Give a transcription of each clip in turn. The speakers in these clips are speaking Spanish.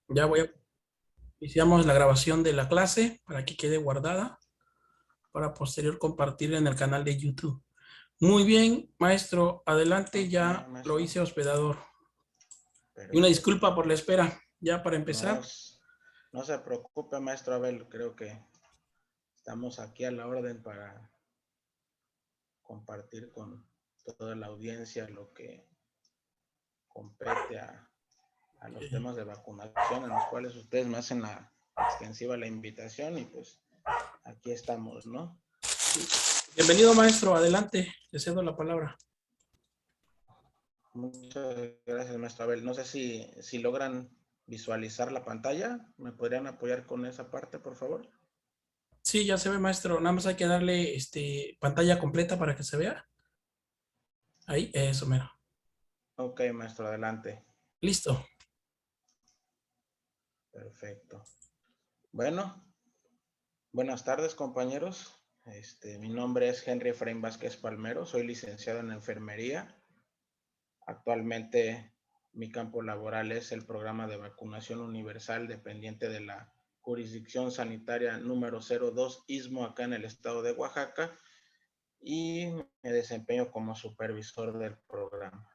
Ya iniciamos la grabación de la clase para que quede guardada para posterior compartir en el canal de YouTube. Muy bien, maestro, adelante, Ok, ya lo maestro. hice hospedador. Y una disculpa Perfecto. por la espera. Ya para No, empezar, no se preocupe, maestro Abel. Creo que estamos aquí a la orden para compartir con toda la audiencia lo que compete a los temas de vacunación en los cuales ustedes me hacen la extensiva la invitación y pues aquí estamos, ¿no? bienvenido, maestro, adelante, le cedo la palabra. Muchas gracias, maestro Abel. No sé si logran visualizar la pantalla. ¿Me podrían apoyar con esa parte, por favor? Sí, ya se ve, maestro, nada más hay que darle pantalla completa para que se vea. Ahí, eso, mero. Ok, maestro, adelante. Listo. Perfecto. Bueno, buenas tardes, compañeros. Mi nombre es Henry Efraín Vázquez Palmero, soy licenciado en enfermería. Actualmente mi campo laboral es el programa de vacunación universal dependiente de la jurisdicción sanitaria número 02 Istmo acá en el estado de Oaxaca y me desempeño como supervisor del programa.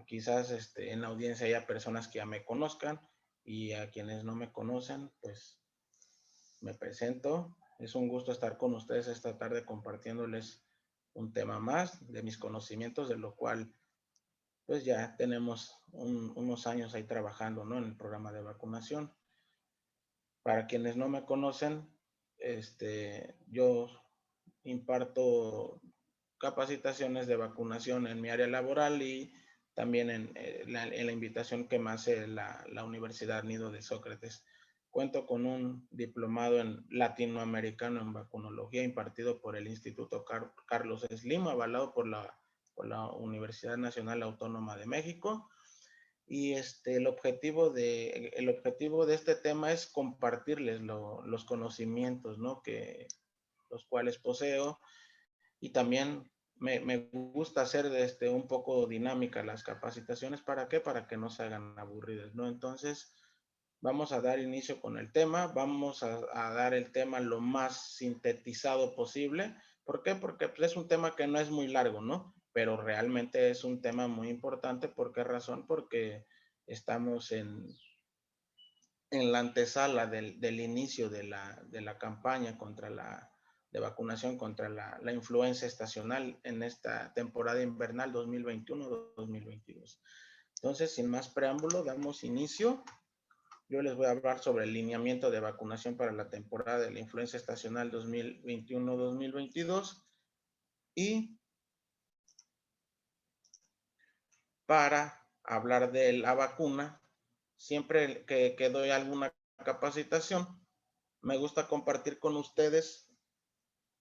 Quizás en la audiencia haya personas que ya me conozcan y a quienes no me conocen, pues me presento. Es un gusto estar con ustedes esta tarde compartiéndoles un tema más de mis conocimientos, de lo cual pues ya tenemos unos años ahí trabajando, ¿no? En el programa de vacunación. Para quienes no me conocen, yo imparto capacitaciones de vacunación en mi área laboral y también en la invitación que me hace la Universidad Nido de Sócrates. Cuento con un diplomado en latinoamericano en vacunología impartido por el Instituto Carlos Slim, avalado por la Universidad Nacional Autónoma de México. Y el objetivo de este tema es compartirles los conocimientos, ¿no? Los cuales poseo, y también me gusta hacer un poco dinámica las capacitaciones. ¿Para qué? Para que no se hagan aburridas, ¿no? Entonces, vamos a dar inicio con el tema. Vamos a dar el tema lo más sintetizado posible. ¿Por qué? Porque pues, es un tema que no es muy largo, ¿no? Pero realmente es un tema muy importante. ¿Por qué razón? Porque estamos en la antesala del inicio de la campaña de vacunación contra la influenza estacional en esta temporada invernal 2021-2022. Entonces, sin más preámbulo, damos inicio. Yo les voy a hablar sobre el lineamiento de vacunación para la temporada de la influenza estacional 2021-2022 y para hablar de la vacuna, siempre que doy alguna capacitación, me gusta compartir con ustedes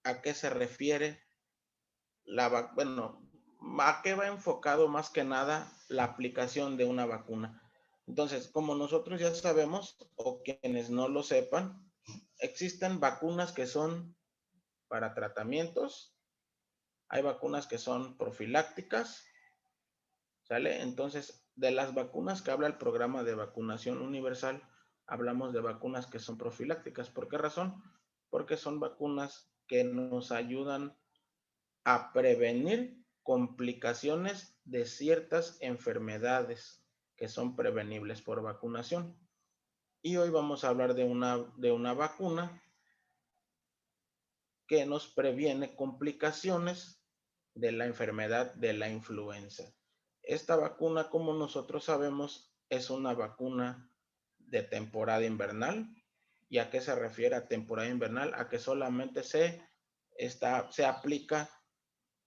a qué se refiere bueno, a qué va enfocado más que nada la aplicación de una vacuna. Entonces, como nosotros ya sabemos, o quienes no lo sepan, existen vacunas que son para tratamientos, hay vacunas que son profilácticas, ¿sale? Entonces, de las vacunas que habla el programa de vacunación universal, hablamos de vacunas que son profilácticas. ¿Por qué razón? Porque son vacunas que nos ayudan a prevenir complicaciones de ciertas enfermedades que son prevenibles por vacunación. Y hoy vamos a hablar de una vacuna que nos previene complicaciones de la enfermedad de la influenza. Esta vacuna, como nosotros sabemos, es una vacuna de temporada invernal. ¿Y a qué se refiere a temporada invernal? A que solamente se aplica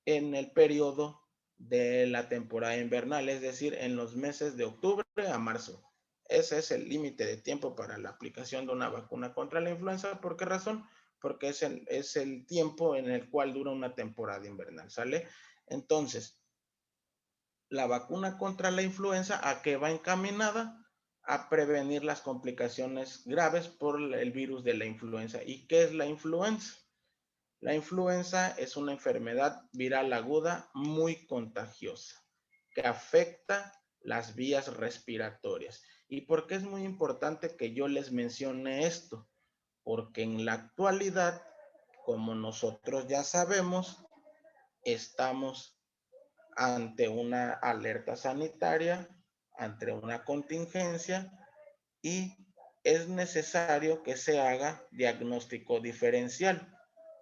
en el periodo de la temporada invernal, es decir, en los meses de octubre a marzo. Ese es el límite de tiempo para la aplicación de una vacuna contra la influenza. ¿Por qué razón? Porque es el tiempo en el cual dura una temporada invernal, ¿sale? Entonces, la vacuna contra la influenza, ¿a qué va encaminada? A prevenir las complicaciones graves por el virus de la influenza. ¿Y qué es la influenza? La influenza es una enfermedad viral aguda muy contagiosa que afecta las vías respiratorias. ¿Y por qué es muy importante que yo les mencione esto? Porque en la actualidad, como nosotros ya sabemos, estamos ante una alerta sanitaria, ante una contingencia, y es necesario que se haga diagnóstico diferencial,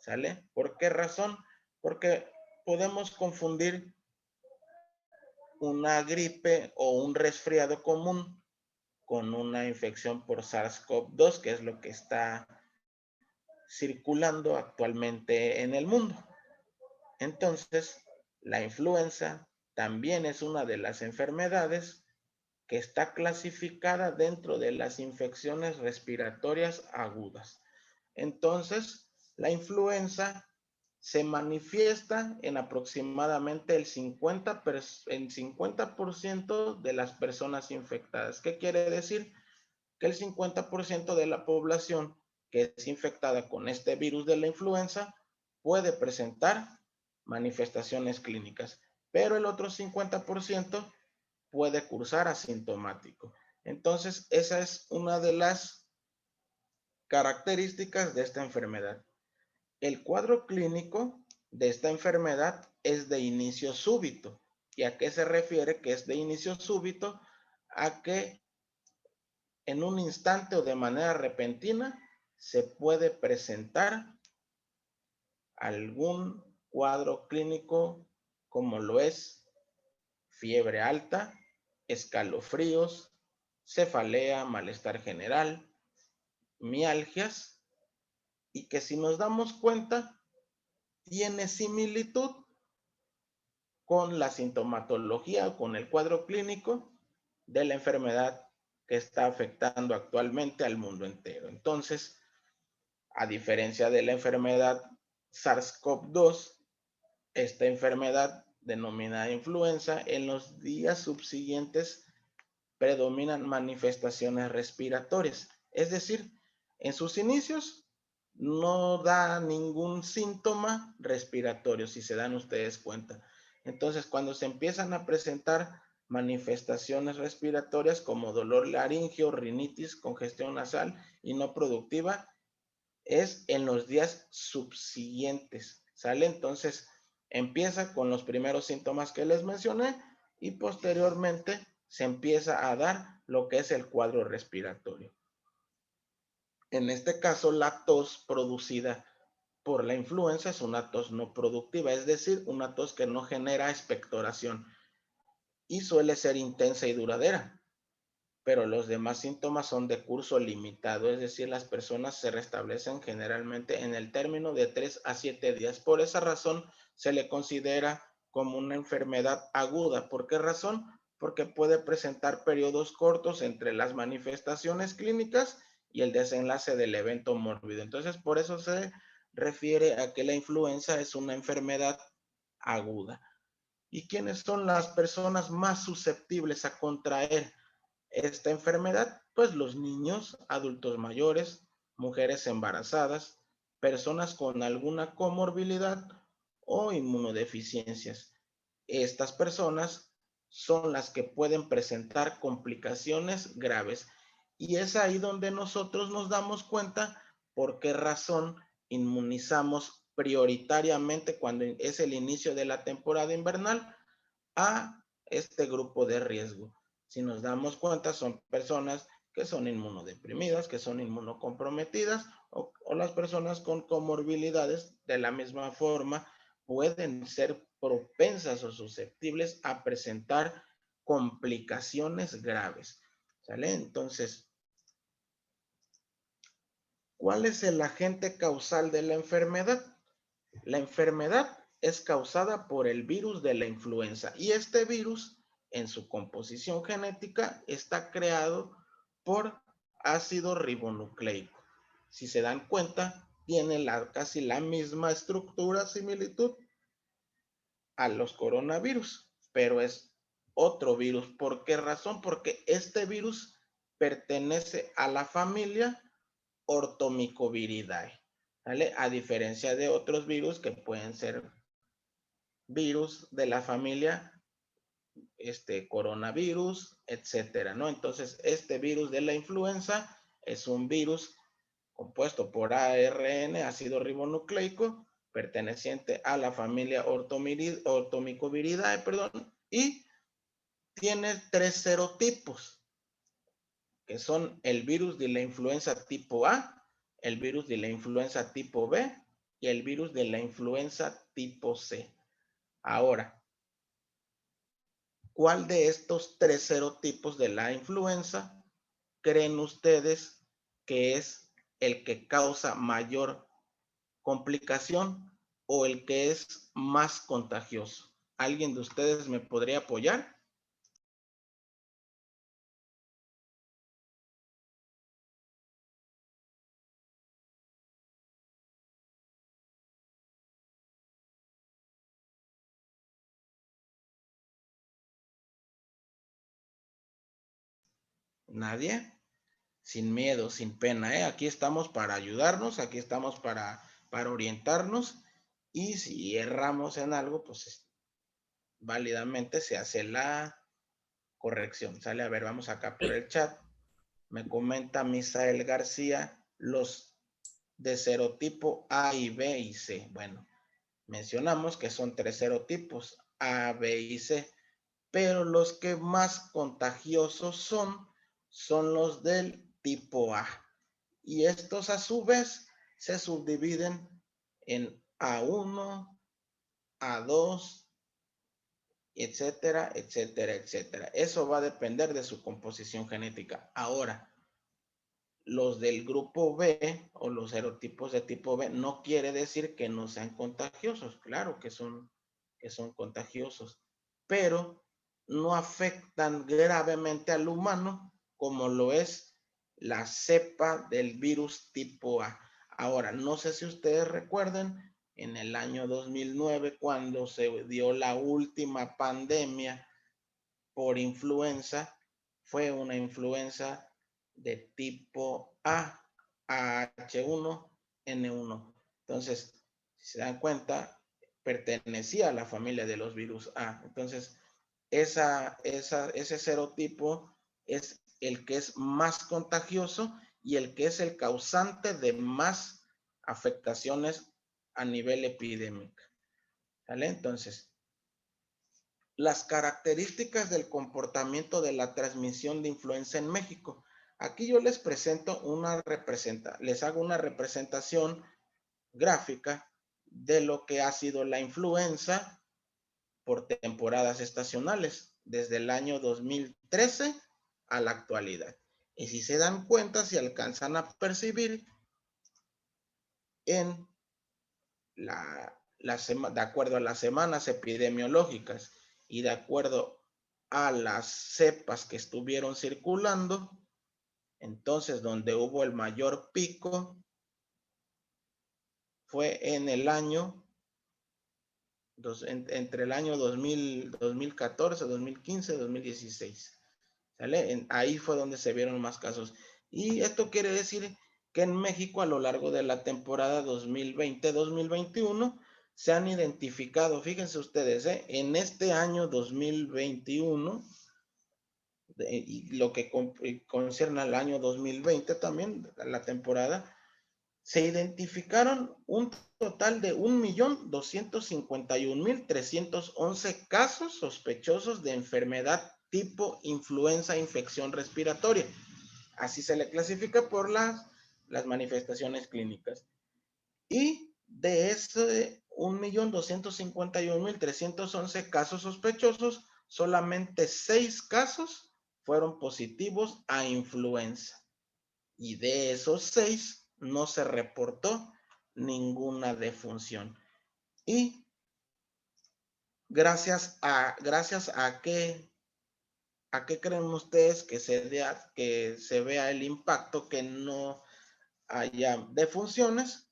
¿sale? ¿Por qué razón? Porque podemos confundir una gripe o un resfriado común con una infección por SARS-CoV-2, que es lo que está circulando actualmente en el mundo. Entonces, la influenza también es una de las enfermedades que está clasificada dentro de las infecciones respiratorias agudas. Entonces, la influenza se manifiesta en aproximadamente el 50% de las personas infectadas. ¿Qué quiere decir? Que el 50% de la población que es infectada con este virus de la influenza puede presentar manifestaciones clínicas, pero el otro 50% puede cursar asintomático. Entonces, esa es una de las características de esta enfermedad. El cuadro clínico de esta enfermedad es de inicio súbito. ¿Y a qué se refiere que es de inicio súbito? A que en un instante o de manera repentina se puede presentar algún cuadro clínico como lo es fiebre alta, escalofríos, cefalea, malestar general, mialgias, y que si nos damos cuenta tiene similitud con la sintomatología o con el cuadro clínico de la enfermedad que está afectando actualmente al mundo entero. Entonces, a diferencia de la enfermedad SARS-CoV-2, esta enfermedad denominada influenza, en los días subsiguientes predominan manifestaciones respiratorias. Es decir, en sus inicios no da ningún síntoma respiratorio, si se dan ustedes cuenta. Entonces, cuando se empiezan a presentar manifestaciones respiratorias como dolor laríngeo, rinitis, congestión nasal y no productiva, es en los días subsiguientes, ¿sale? Entonces, empieza con los primeros síntomas que les mencioné y posteriormente se empieza a dar lo que es el cuadro respiratorio. En este caso, la tos producida por la influenza es una tos no productiva, es decir, una tos que no genera expectoración y suele ser intensa y duradera, pero los demás síntomas son de curso limitado, es decir, las personas se restablecen generalmente en el término de 3 a 7 días. Por esa razón se le considera como una enfermedad aguda. ¿Por qué razón? Porque puede presentar periodos cortos entre las manifestaciones clínicas y el desenlace del evento mórbido. Entonces, por eso se refiere a que la influenza es una enfermedad aguda. ¿Y quiénes son las personas más susceptibles a contraer esta enfermedad? Pues los niños, adultos mayores, mujeres embarazadas, personas con alguna comorbilidad o inmunodeficiencias. Estas personas son las que pueden presentar complicaciones graves. Y es ahí donde nosotros nos damos cuenta por qué razón inmunizamos prioritariamente cuando es el inicio de la temporada invernal a este grupo de riesgo. Si nos damos cuenta, son personas que son inmunodeprimidas, que son inmunocomprometidas o las personas con comorbilidades de la misma forma pueden ser propensas o susceptibles a presentar complicaciones graves. ¿Sale? Entonces, ¿cuál es el agente causal de la enfermedad? La enfermedad es causada por el virus de la influenza y este virus en su composición genética está creado por ácido ribonucleico. Si se dan cuenta, tiene casi la misma estructura, similitud a los coronavirus, pero es otro virus. ¿Por qué razón? Porque este virus pertenece a la familia Orthomicoviridae, ¿vale? A diferencia de otros virus que pueden ser virus de la familia coronavirus, etcétera, ¿no? Entonces, este virus de la influenza es un virus compuesto por ARN, ácido ribonucleico, perteneciente a la familia Orthomicoviridae, y tiene 3 serotipos, que son el virus de la influenza tipo A, el virus de la influenza tipo B y el virus de la influenza tipo C. Ahora, ¿cuál de estos 3 serotipos de la influenza creen ustedes que es el que causa mayor complicación o el que es más contagioso? ¿Alguien de ustedes me podría apoyar? ¿Nadie? Sin miedo, sin pena, ¿eh? Aquí estamos para ayudarnos, aquí estamos para orientarnos, y si erramos en algo, pues válidamente se hace la corrección. Sale, a ver, vamos acá por el chat. Me comenta Misael García, los de serotipo A y B y C. Bueno, mencionamos que son 3 serotipos, A, B y C, pero los que más contagiosos son los del tipo A. Y estos a su vez se subdividen en A1, A2, etcétera, etcétera, etcétera. Eso va a depender de su composición genética. Ahora, los del grupo B o los serotipos de tipo B no quiere decir que no sean contagiosos. Claro que son contagiosos, pero no afectan gravemente al humano como lo es la cepa del virus tipo A. Ahora, no sé si ustedes recuerden, en el año 2009, cuando se dio la última pandemia por influenza, fue una influenza de tipo A, H1N1. Entonces, si se dan cuenta, pertenecía a la familia de los virus A. Entonces, ese serotipo es el que es más contagioso y el que es el causante de más afectaciones a nivel epidémico. ¿Vale? Entonces, las características del comportamiento de la transmisión de influenza en México. Aquí yo les presento les hago una representación gráfica de lo que ha sido la influenza por temporadas estacionales, desde el año 2013 a la actualidad. Y si se dan cuenta, si alcanzan a percibir en de acuerdo a las semanas epidemiológicas y de acuerdo a las cepas que estuvieron circulando, entonces donde hubo el mayor pico fue en el año, entre el año 2014, 2015, 2016. ¿Sale? Ahí fue donde se vieron más casos. Y esto quiere decir que en México, a lo largo de la temporada 2020-2021, se han identificado, fíjense ustedes, en este año 2021, y lo que concierne al año 2020 también, la temporada, se identificaron un total de 1.251.311 casos sospechosos de enfermedad tipo influenza, infección respiratoria. Así se le clasifica por las manifestaciones clínicas. Y de ese 1.251.311 casos sospechosos, solamente 6 casos fueron positivos a influenza. Y de esos 6 no se reportó ninguna defunción. Y gracias a qué creen ustedes que se vea el impacto, que no haya defunciones,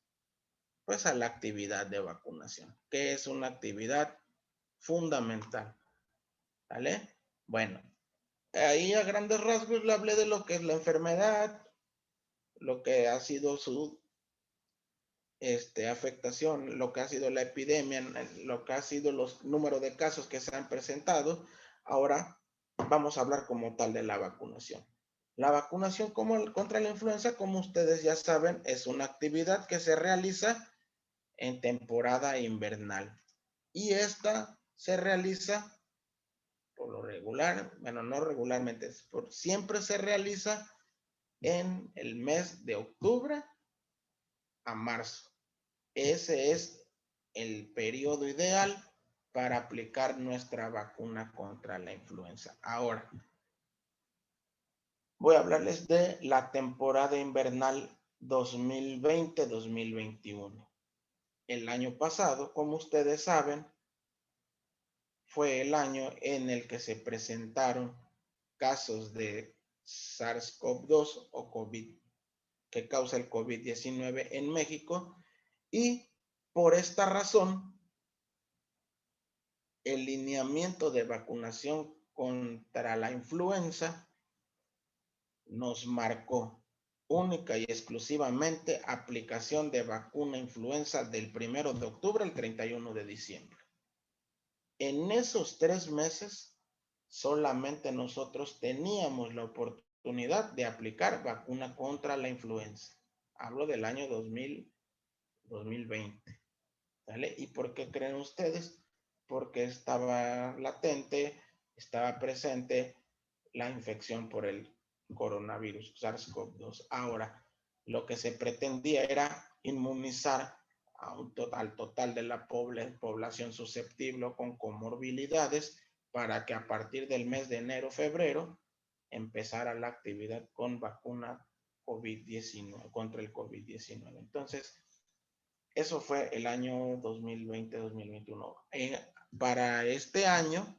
pues a la actividad de vacunación, que es una actividad fundamental. ¿Vale? Bueno, ahí a grandes rasgos le hablé de lo que es la enfermedad, lo que ha sido su afectación, lo que ha sido la epidemia, lo que ha sido los números de casos que se han presentado. Ahora vamos a hablar como tal de la vacunación. La vacunación contra la influenza, como ustedes ya saben, es una actividad que se realiza en temporada invernal. Y esta se realiza por lo regular, bueno, no regularmente, siempre se realiza en el mes de octubre a marzo. Ese es el periodo ideal para aplicar nuestra vacuna contra la influenza. Ahora, voy a hablarles de la temporada invernal 2020-2021. El año pasado, como ustedes saben, fue el año en el que se presentaron casos de SARS-CoV-2 o COVID, que causa el COVID-19 en México, y por esta razón, el lineamiento de vacunación contra la influenza nos marcó única y exclusivamente aplicación de vacuna influenza del 1 de octubre al 31 de diciembre. En esos 3 meses, solamente nosotros teníamos la oportunidad de aplicar vacuna contra la influenza. Hablo del año 2020. ¿Vale? ¿Y por qué creen ustedes? Porque estaba latente, estaba presente la infección por el coronavirus SARS-CoV-2. Ahora, lo que se pretendía era inmunizar al total de la población susceptible o con comorbilidades para que a partir del mes de enero-febrero empezara la actividad con vacuna COVID-19, contra el COVID-19. Entonces, eso fue el año 2020-2021. Para este año,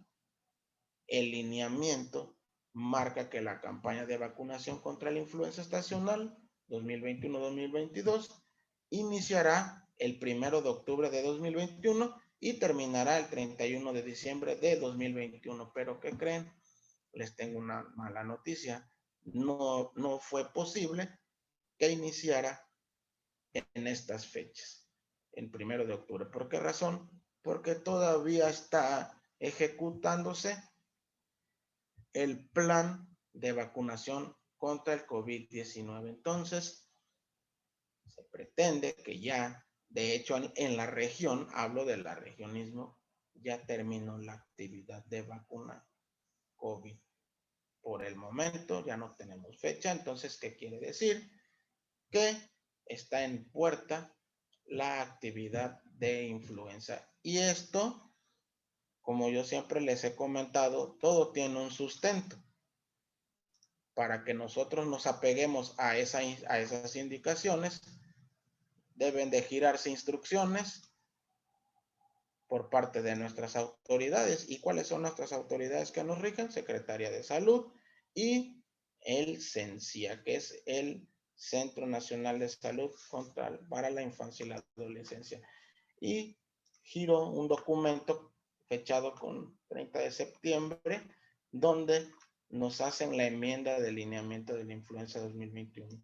el lineamiento marca que la campaña de vacunación contra la influenza estacional 2021-2022 iniciará el 1 de octubre de 2021 y terminará el 31 de diciembre de 2021. Pero ¿qué creen? Les tengo una mala noticia. No fue posible que iniciara en estas fechas, el 1 de octubre. ¿Por qué razón? Porque todavía está ejecutándose el plan de vacunación contra el COVID-19. Entonces, se pretende que ya, de hecho, en la región, hablo de la regionismo, ya terminó la actividad de vacuna COVID. Por el momento ya no tenemos fecha. Entonces, ¿qué quiere decir? Que está en puerta la actividad de influenza. Y esto, como yo siempre les he comentado, todo tiene un sustento. Para que nosotros nos apeguemos a esas indicaciones, deben de girarse instrucciones por parte de nuestras autoridades. ¿Y cuáles son nuestras autoridades que nos rigen? Secretaría de Salud y el CENSIA, que es el Centro Nacional de Salud para la Infancia y la Adolescencia. Y giro un documento fechado con 30 de septiembre, donde nos hacen la enmienda de lineamiento de la influenza 2021.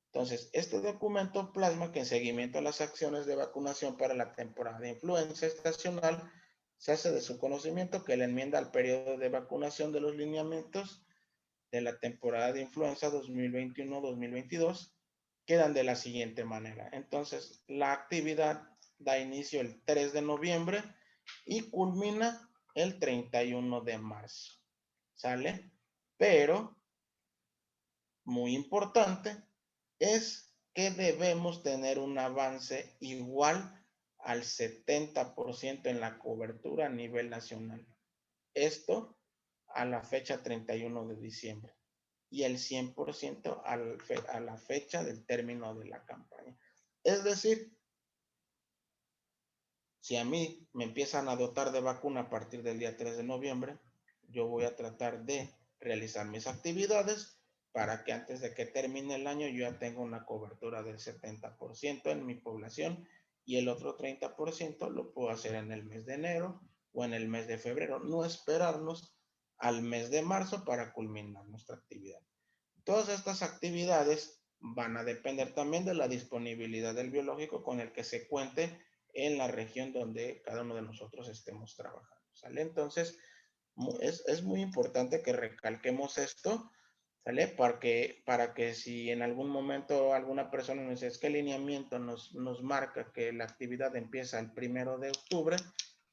Entonces, este documento plasma que en seguimiento a las acciones de vacunación para la temporada de influenza estacional, se hace de su conocimiento que la enmienda al periodo de vacunación de los lineamientos de la temporada de influenza 2021-2022 quedan de la siguiente manera. Entonces, la actividad da inicio el 3 de noviembre y culmina el 31 de marzo. ¿Sale? Pero, muy importante, es que debemos tener un avance igual al 70% en la cobertura a nivel nacional. Esto a la fecha 31 de diciembre y el 100% a la fecha del término de la campaña. Es decir, si a mí me empiezan a dotar de vacuna a partir del día 3 de noviembre, yo voy a tratar de realizar mis actividades para que antes de que termine el año yo ya tenga una cobertura del 70% en mi población y el otro 30% lo puedo hacer en el mes de enero o en el mes de febrero. No esperarnos al mes de marzo para culminar nuestra actividad. Todas estas actividades van a depender también de la disponibilidad del biológico con el que se cuente en la región donde cada uno de nosotros estemos trabajando. ¿Sale? Entonces, Es muy importante que recalquemos esto, ¿sale? Para que si en algún momento alguna persona nos dice, es que el lineamiento nos marca que la actividad empieza el 1 de octubre,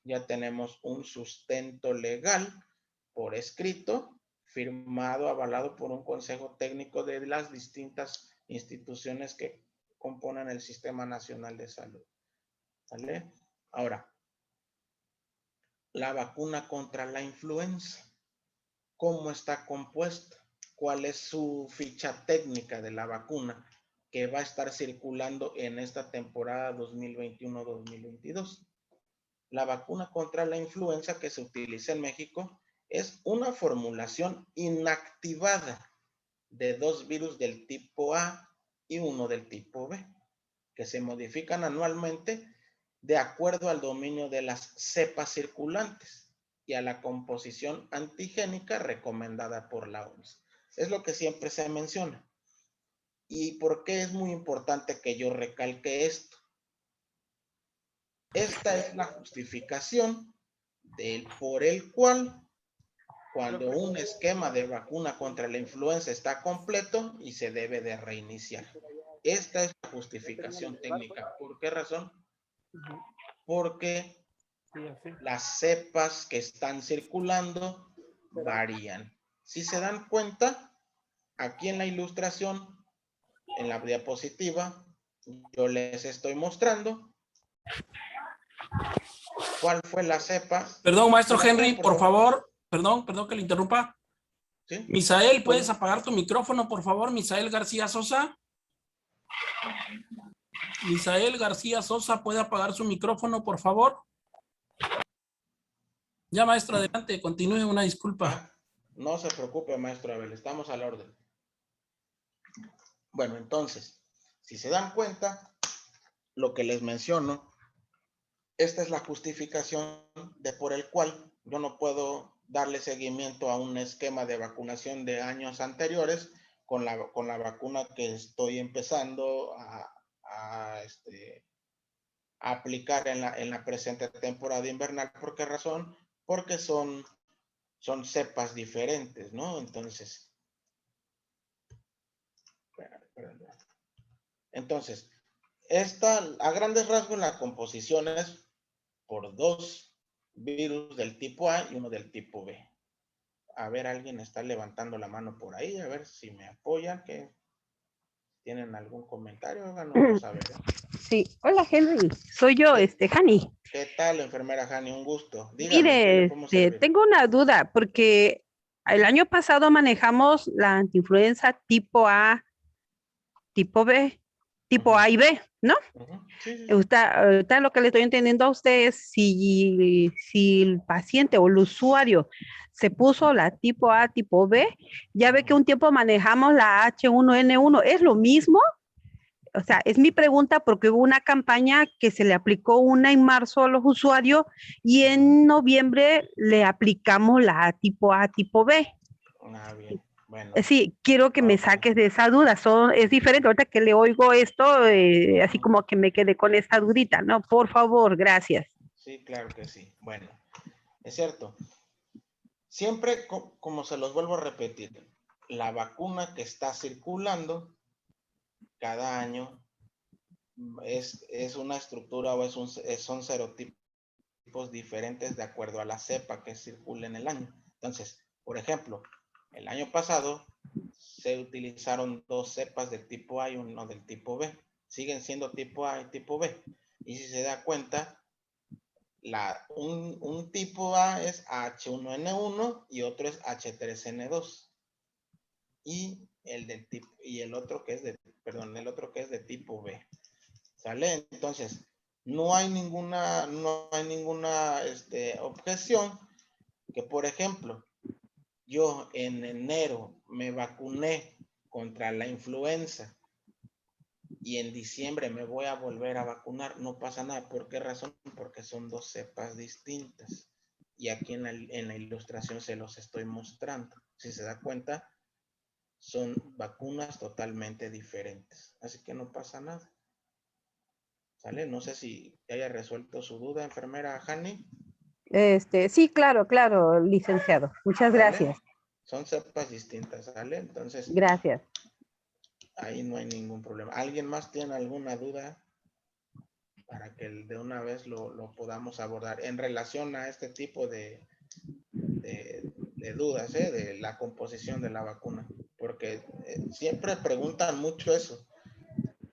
ya tenemos un sustento legal por escrito, firmado, avalado por un consejo técnico de las distintas instituciones que componen el Sistema Nacional de Salud, ¿sale? Ahora, la vacuna contra la influenza, ¿cómo está compuesta? ¿Cuál es su ficha técnica de la vacuna que va a estar circulando en esta temporada 2021-2022? La vacuna contra la influenza que se utiliza en México es una formulación inactivada de 2 virus del tipo A y uno del tipo B, que se modifican anualmente de acuerdo al dominio de las cepas circulantes y a la composición antigénica recomendada por la OMS. Es lo que siempre se menciona. ¿Y por qué es muy importante que yo recalque esto? Esta es la justificación por el cual, cuando un esquema de vacuna contra la influenza está completo y se debe de reiniciar. Esta es la justificación técnica. ¿Por qué razón? Porque las cepas que están circulando varían. Si se dan cuenta, aquí en la ilustración, en la diapositiva, yo les estoy mostrando cuál fue la cepa. Perdón, maestro Henry, por favor. Perdón que le interrumpa. ¿Sí? Misael, ¿puedes apagar tu micrófono, por favor? Misael García Sosa. Misael García Sosa, ¿puede apagar su micrófono, por favor? Ya, maestro, adelante, continúe, una disculpa. ¿Ya? No se preocupe, maestro Abel, estamos a la orden. Bueno, entonces, si se dan cuenta, lo que les menciono, esta es la justificación por el cual yo no puedo darle seguimiento a un esquema de vacunación de años anteriores con la vacuna que estoy empezando a aplicar en la presente temporada invernal. ¿Por qué razón? Porque son cepas diferentes, ¿no? Entonces, esta, a grandes rasgos, la composición es por 2 virus del tipo A y uno del tipo B. A ver, alguien está levantando la mano por ahí, a ver si me apoyan, que tienen algún comentario, háganoslo saber. Sí, hola Henry, soy yo, Hani. ¿Qué tal, enfermera Hani? Un gusto. Dígame, ¿en qué le Mire, podemos servir? tengo una duda porque el año pasado manejamos la antiinfluenza tipo A, tipo B, tipo A y B, ¿no? Sí, sí. Ahorita lo que le estoy entendiendo a usted es si el paciente o el usuario se puso la tipo A, tipo B, ya ve que un tiempo manejamos la H1N1, ¿es lo mismo? O sea, es mi pregunta porque hubo una campaña que se le aplicó una en marzo a los usuarios y en noviembre le aplicamos la tipo A, tipo B. Ah, bien. Bueno. Sí, quiero que me saques de esa duda. Es diferente. Ahorita que le oigo esto, así como que me quedé con esta dudita, ¿no? Por favor, gracias. Sí, claro que sí. Bueno, es cierto. Siempre, como se los vuelvo a repetir, la vacuna que está circulando cada año es una estructura o son serotipos diferentes de acuerdo a la cepa que circula en el año. Entonces, por ejemplo, el año pasado se utilizaron 2 cepas del tipo A y uno del tipo B. Siguen siendo tipo A y tipo B. Y si se da cuenta, un tipo A es H1N1 y otro es H3N2. Y el otro que es de tipo B. ¿Sale? Entonces, no hay ninguna objeción que, por ejemplo, yo en enero me vacuné contra la influenza y en diciembre me voy a volver a vacunar, no pasa nada. ¿Por qué razón? Porque son 2 cepas distintas. Y aquí en la ilustración se los estoy mostrando. Si se da cuenta, son vacunas totalmente diferentes. Así que no pasa nada. ¿Sale? No sé si haya resuelto su duda, enfermera Hani. Sí, claro, claro, licenciado. Muchas ¿Sale? gracias. Son cepas distintas, ¿sale? Entonces, Gracias. ahí no hay ningún problema. ¿Alguien más tiene alguna duda para que de una vez lo podamos abordar en relación a este tipo de dudas, de la composición de la vacuna? Porque siempre preguntan mucho eso.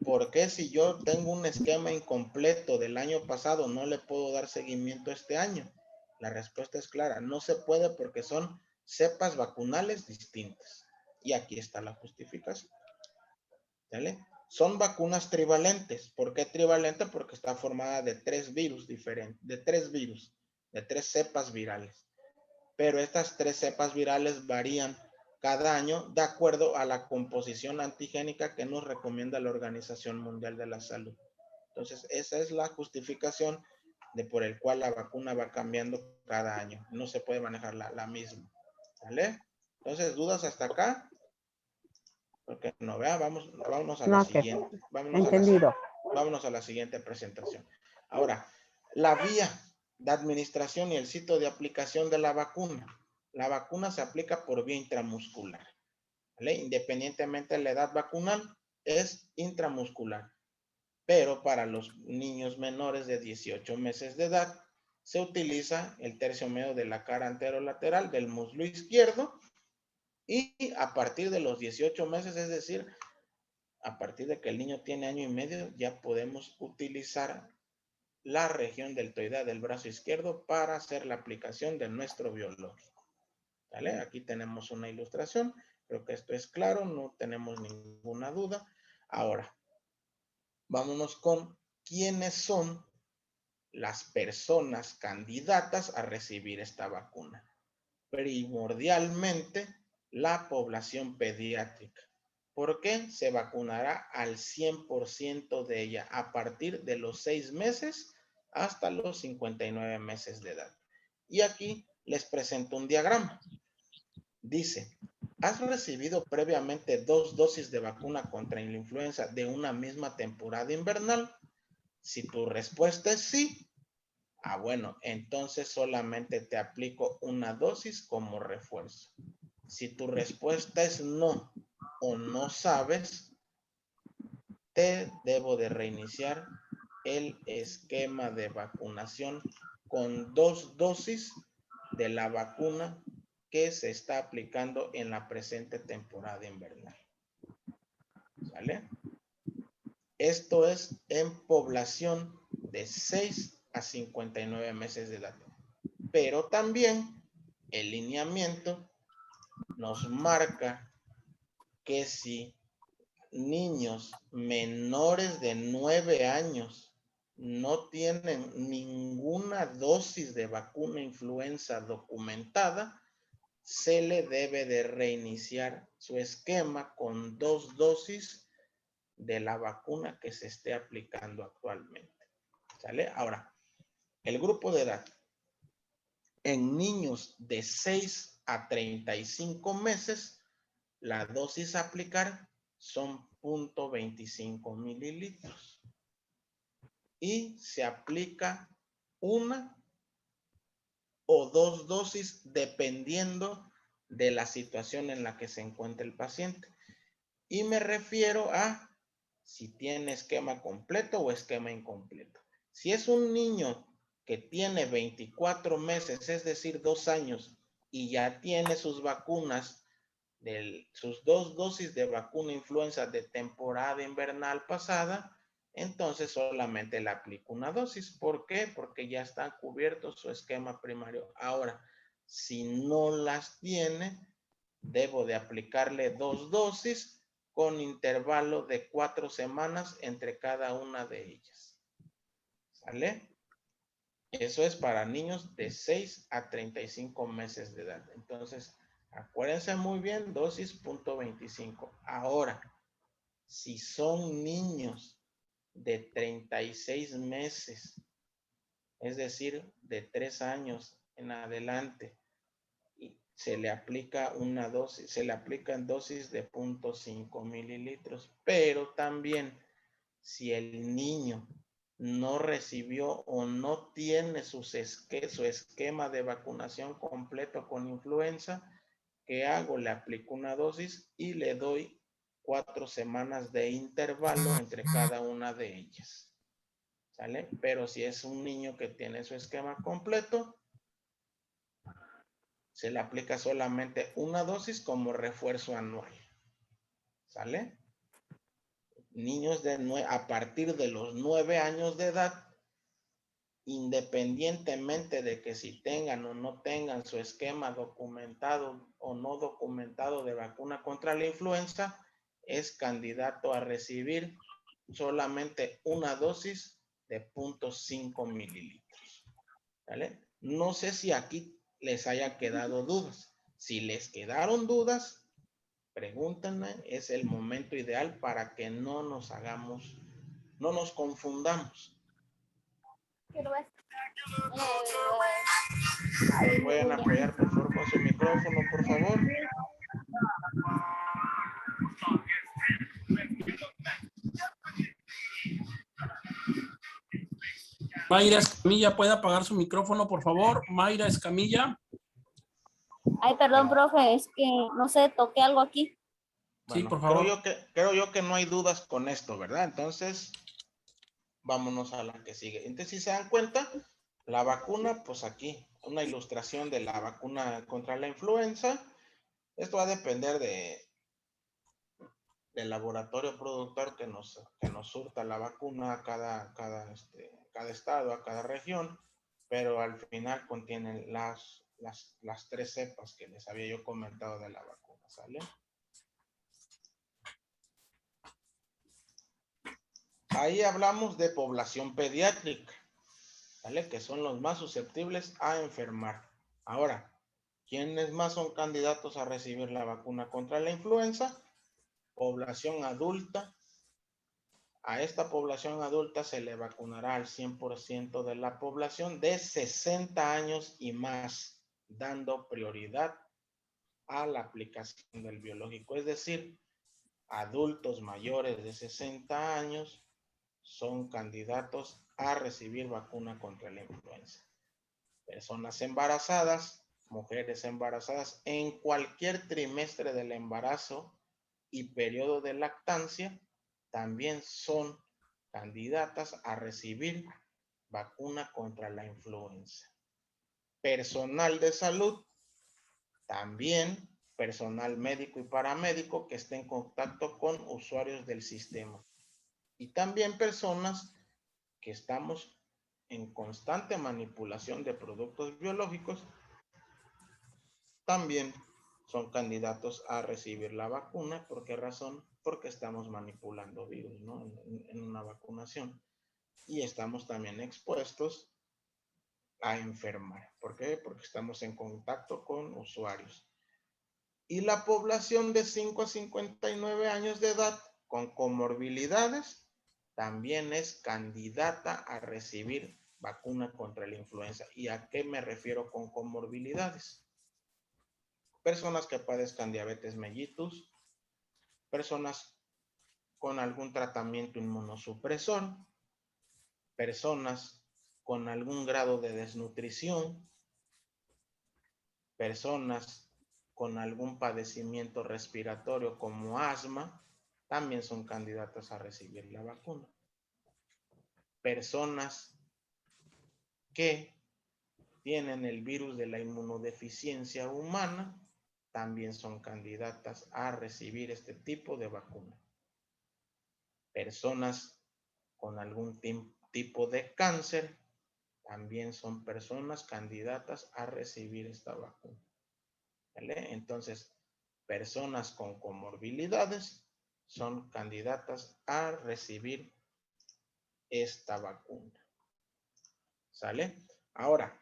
¿Por qué si yo tengo un esquema incompleto del año pasado no le puedo dar seguimiento este año? La respuesta es clara, no se puede porque son cepas vacunales distintas. Y aquí está la justificación. ¿Vale? Son vacunas trivalentes. ¿Por qué trivalente? Porque está formada de 3 virus diferentes, de 3 cepas virales. Pero estas 3 cepas virales varían cada año de acuerdo a la composición antigénica que nos recomienda la Organización Mundial de la Salud. Entonces, esa es la justificación por el cual la vacuna va cambiando cada año. No se puede manejar la misma. ¿Vale? Entonces, ¿dudas hasta acá? Porque no vea, vámonos a la No, que siguiente. entendido. Vámonos a la siguiente presentación. Ahora, la vía de administración y el sitio de aplicación de la vacuna. La vacuna se aplica por vía intramuscular, ¿vale? Independientemente de la edad vacunal, es intramuscular. Pero para los niños menores de 18 meses de edad, se utiliza el tercio medio de la cara anterolateral del muslo izquierdo y a partir de los 18 meses, es decir, a partir de que el niño tiene año y medio, ya podemos utilizar la región deltoidea del brazo izquierdo para hacer la aplicación de nuestro biológico. ¿Vale? Aquí tenemos una ilustración. Creo que esto es claro, no tenemos ninguna duda. Ahora, vámonos con quiénes son las personas candidatas a recibir esta vacuna. Primordialmente, la población pediátrica. ¿Por qué? Se vacunará al 100% de ella a partir de los 6 meses hasta los 59 meses de edad. Y aquí les presento un diagrama. Dice, ¿has recibido previamente 2 dosis de vacuna contra la influenza de una misma temporada invernal? Si tu respuesta es sí, bueno, entonces solamente te aplico una dosis como refuerzo. Si tu respuesta es no o no sabes, te debo de reiniciar el esquema de vacunación con 2 dosis de la vacuna que se está aplicando en la presente temporada invernal. ¿Sale? Esto es en población de 6 a 59 meses de edad. Pero también el lineamiento nos marca que si niños menores de 9 años no tienen ninguna dosis de vacuna influenza documentada, se le debe de reiniciar su esquema con 2 dosis de la vacuna que se esté aplicando actualmente. ¿Sale? Ahora, el grupo de edad en niños de 6 a 35 meses, la dosis a aplicar son 0.25 mililitros y se aplica una o 2 dosis dependiendo de la situación en la que se encuentre el paciente. Y me refiero a si tiene esquema completo o esquema incompleto. Si es un niño que tiene 24 meses, es decir, 2 años, y ya tiene sus vacunas, sus 2 dosis de vacuna influenza de temporada invernal pasada, entonces solamente le aplico una dosis. ¿Por qué? Porque ya está cubierto su esquema primario. Ahora, si no las tiene, debo de aplicarle 2 dosis con intervalo de 4 semanas entre cada una de ellas. ¿Sale? Eso es para niños de 6 a 35 meses de edad. Entonces, acuérdense muy bien, dosis 0.25. Ahora, si son niños de 36 meses, es decir, de 3 años en adelante, y se le aplica una dosis, se le aplican dosis de 0.5 mililitros, pero también si el niño no recibió o no tiene su esquema de vacunación completo con influenza, ¿qué hago? Le aplico una dosis y le doy 4 semanas de intervalo entre cada una de ellas. ¿Sale? Pero si es un niño que tiene su esquema completo, se le aplica solamente una dosis como refuerzo anual. ¿Sale? Niños a partir de los 9 años de edad, independientemente de que si tengan o no tengan su esquema documentado o no documentado de vacuna contra la influenza, es candidato a recibir solamente una dosis de 0.5 mililitros. ¿Vale? No sé si aquí les haya quedado dudas. Si les quedaron dudas, pregúntenme, es el momento ideal para que no nos confundamos. Pueden apoyar por favor con su micrófono, por favor. Mayra Escamilla, ¿puede apagar su micrófono, por favor? Mayra Escamilla. Ay, perdón, profe, es que no sé, toqué algo aquí. Bueno, sí, por favor. Creo yo que no hay dudas con esto, ¿verdad? Entonces, vámonos a la que sigue. Entonces, si se dan cuenta, la vacuna, pues aquí, una ilustración de la vacuna contra la influenza. Esto va a depender del laboratorio productor que nos surta la vacuna a cada estado, a cada región, pero al final contienen las 3 cepas que les había yo comentado de la vacuna, ¿sale? Ahí hablamos de población pediátrica, ¿vale? Que son los más susceptibles a enfermar. Ahora, ¿quiénes más son candidatos a recibir la vacuna contra la influenza? Población adulta. A esta población adulta se le vacunará al 100% de la población de 60 años y más, dando prioridad a la aplicación del biológico. Es decir, adultos mayores de 60 años son candidatos a recibir vacuna contra la influenza. Personas embarazadas, mujeres embarazadas en cualquier trimestre del embarazo y periodo de lactancia también son candidatas a recibir vacuna contra la influenza. Personal de salud, también personal médico y paramédico que esté en contacto con usuarios del sistema. Y también personas que estamos en constante manipulación de productos biológicos, también son candidatos a recibir la vacuna. ¿Por qué razón? Porque estamos manipulando virus, ¿no? En una vacunación. Y estamos también expuestos a enfermar. ¿Por qué? Porque estamos en contacto con usuarios. Y la población de 5 a 59 años de edad con comorbilidades también es candidata a recibir vacuna contra la influenza. ¿Y a qué me refiero con comorbilidades? Personas que padezcan diabetes mellitus, personas con algún tratamiento inmunosupresor, personas con algún grado de desnutrición, personas con algún padecimiento respiratorio como asma, también son candidatas a recibir la vacuna. Personas que tienen el virus de la inmunodeficiencia humana, también son candidatas a recibir este tipo de vacuna. Personas con algún tipo de cáncer, también son personas candidatas a recibir esta vacuna. ¿Vale? Entonces, personas con comorbilidades son candidatas a recibir esta vacuna. ¿Sale? Ahora,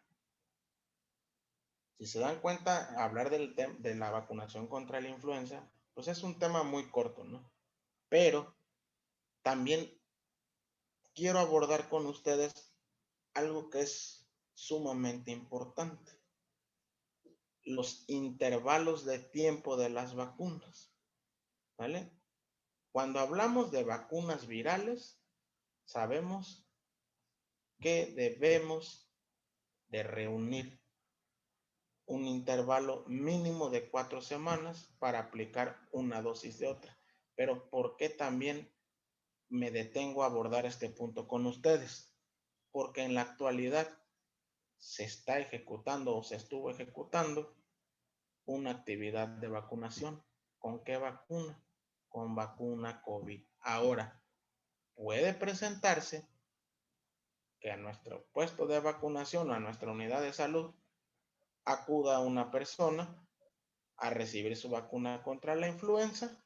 si se dan cuenta, hablar de la vacunación contra la influenza, pues es un tema muy corto, ¿no? Pero también quiero abordar con ustedes algo que es sumamente importante: los intervalos de tiempo de las vacunas. ¿Vale? Cuando hablamos de vacunas virales, sabemos que debemos de reunir un intervalo mínimo de 4 semanas para aplicar una dosis de otra. Pero ¿por qué también me detengo a abordar este punto con ustedes? Porque en la actualidad se está ejecutando o se estuvo ejecutando una actividad de vacunación. ¿Con qué vacuna? Con vacuna COVID. Ahora, puede presentarse que a nuestro puesto de vacunación o a nuestra unidad de salud acuda una persona a recibir su vacuna contra la influenza,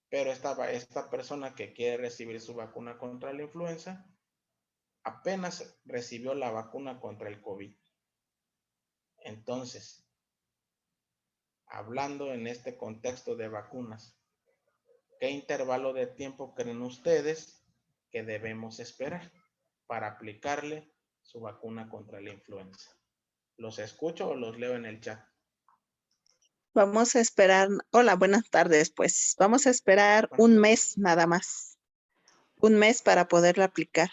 pero esta persona que quiere recibir su vacuna contra la influenza apenas recibió la vacuna contra el COVID. Entonces, hablando en este contexto de vacunas, ¿qué intervalo de tiempo creen ustedes que debemos esperar para aplicarle su vacuna contra la influenza? ¿Los escucho o los leo en el chat? Vamos a esperar, hola, buenas tardes, pues vamos a esperar un mes nada más, un mes para poderla aplicar.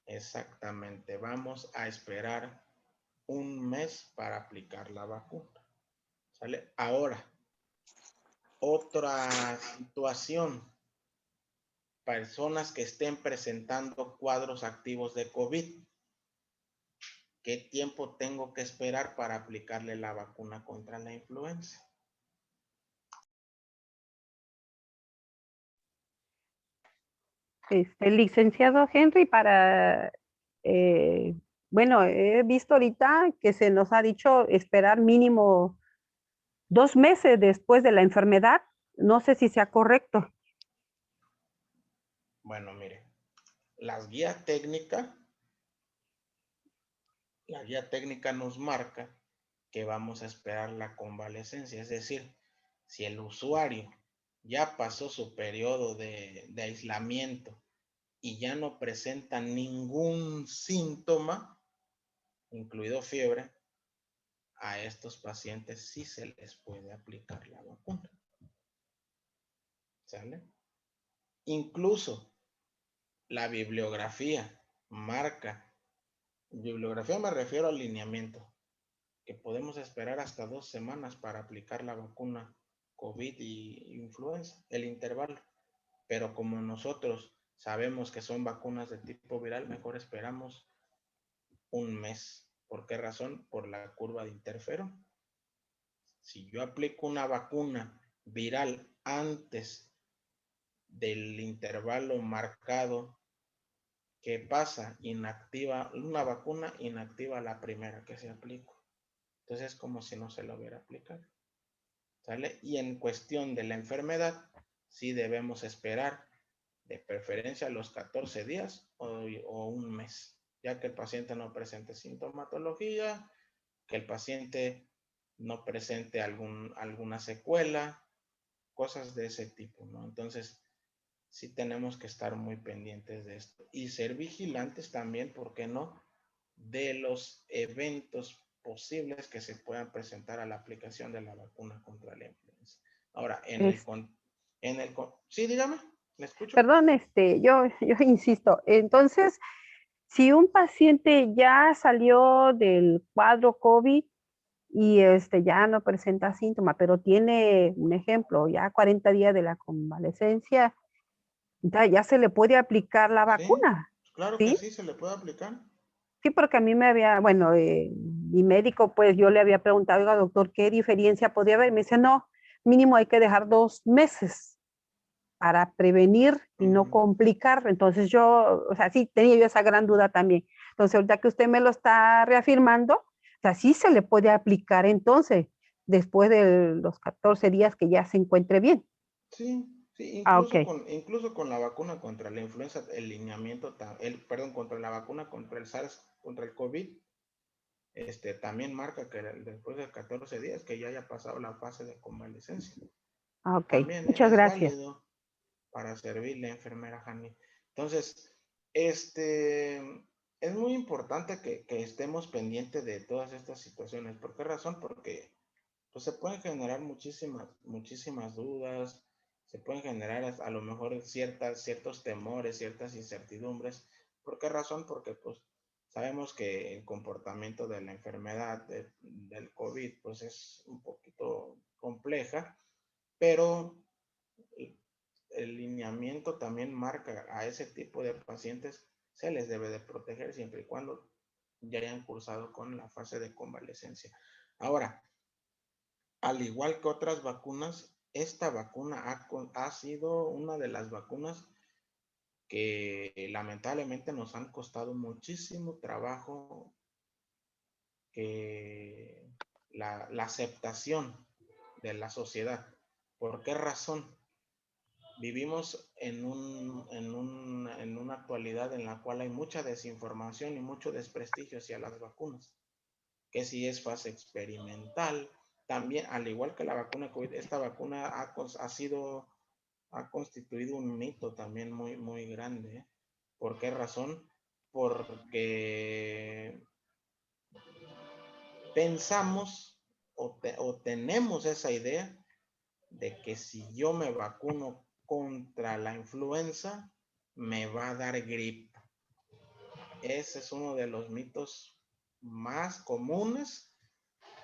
Exactamente, vamos a esperar un mes para aplicar la vacuna. ¿Sale? Ahora, otra situación, personas que estén presentando cuadros activos de COVID. ¿Qué tiempo tengo que esperar para aplicarle la vacuna contra la influenza? Licenciado Henry, bueno, he visto ahorita que se nos ha dicho esperar mínimo 2 meses después de la enfermedad. No sé si sea correcto. Bueno, mire, la guía técnica nos marca que vamos a esperar la convalecencia, es decir, si el usuario ya pasó su periodo de aislamiento y ya no presenta ningún síntoma, incluido fiebre, a estos pacientes sí se les puede aplicar la vacuna. ¿Sale? Incluso la bibliografía marca, bibliografía me refiero al lineamiento, que podemos esperar hasta 2 semanas para aplicar la vacuna COVID y influenza, el intervalo. Pero como nosotros sabemos que son vacunas de tipo viral, mejor esperamos un mes. ¿Por qué razón? Por la curva de interferón. Si yo aplico una vacuna viral antes del intervalo marcado, ¿qué pasa? Inactiva, una vacuna inactiva la primera que se aplicó. Entonces es como si no se lo hubiera aplicado. ¿Sale? Y en cuestión de la enfermedad, sí debemos esperar de preferencia los 14 días o un mes, ya que el paciente no presente sintomatología, que el paciente no presente alguna secuela, cosas de ese tipo, ¿no? Entonces, sí tenemos que estar muy pendientes de esto y ser vigilantes también, ¿por qué no?, de los eventos posibles que se puedan presentar a la aplicación de la vacuna contra la influenza. Ahora, sí, dígame, ¿me escucho? Perdón, yo insisto. Entonces, si un paciente ya salió del cuadro COVID y ya no presenta síntomas, pero tiene un ejemplo, ya 40 días de la convalecencia, ya se le puede aplicar la vacuna, Claro que ¿sí? sí, se le puede aplicar. Sí, porque a mí bueno, mi médico, pues yo le había preguntado, oiga, doctor, ¿qué diferencia podía haber? Me dice, no, mínimo hay que dejar 2 meses para prevenir y no complicar. Entonces yo, o sea, sí tenía yo esa gran duda también. Entonces, ahorita que usted me lo está reafirmando, o sea, sí se le puede aplicar entonces, después de los 14 días que ya se encuentre bien. Sí, Ok. incluso con la vacuna contra la influenza, el lineamiento, contra la vacuna contra el SARS, contra el COVID, también marca que después de 14 días que ya haya pasado la fase de convalecencia. Ok, También muchas es gracias. válido para servirle, enfermera Jani. Entonces, es muy importante que estemos pendientes de todas estas situaciones. ¿Por qué razón? Porque pues, se pueden generar muchísimas dudas, se pueden generar a lo mejor ciertos temores, ciertas incertidumbres. ¿Por qué razón? Porque pues Sabemos que el comportamiento de la enfermedad del COVID pues es un poquito compleja, pero el lineamiento también marca a ese tipo de pacientes se les debe de proteger siempre y cuando ya hayan cursado con la fase de convalecencia. Ahora, al igual que otras vacunas, esta vacuna ha sido una de las vacunas que lamentablemente nos han costado muchísimo trabajo la aceptación de la sociedad. ¿Por qué razón? Vivimos en una actualidad en la cual hay mucha desinformación y mucho desprestigio hacia las vacunas, que si es fase experimental, también, al igual que la vacuna COVID, esta vacuna ha constituido un mito también muy, muy grande, ¿eh? ¿Por qué razón? Porque pensamos o tenemos esa idea de que si yo me vacuno contra la influenza, me va a dar gripe. Ese es uno de los mitos más comunes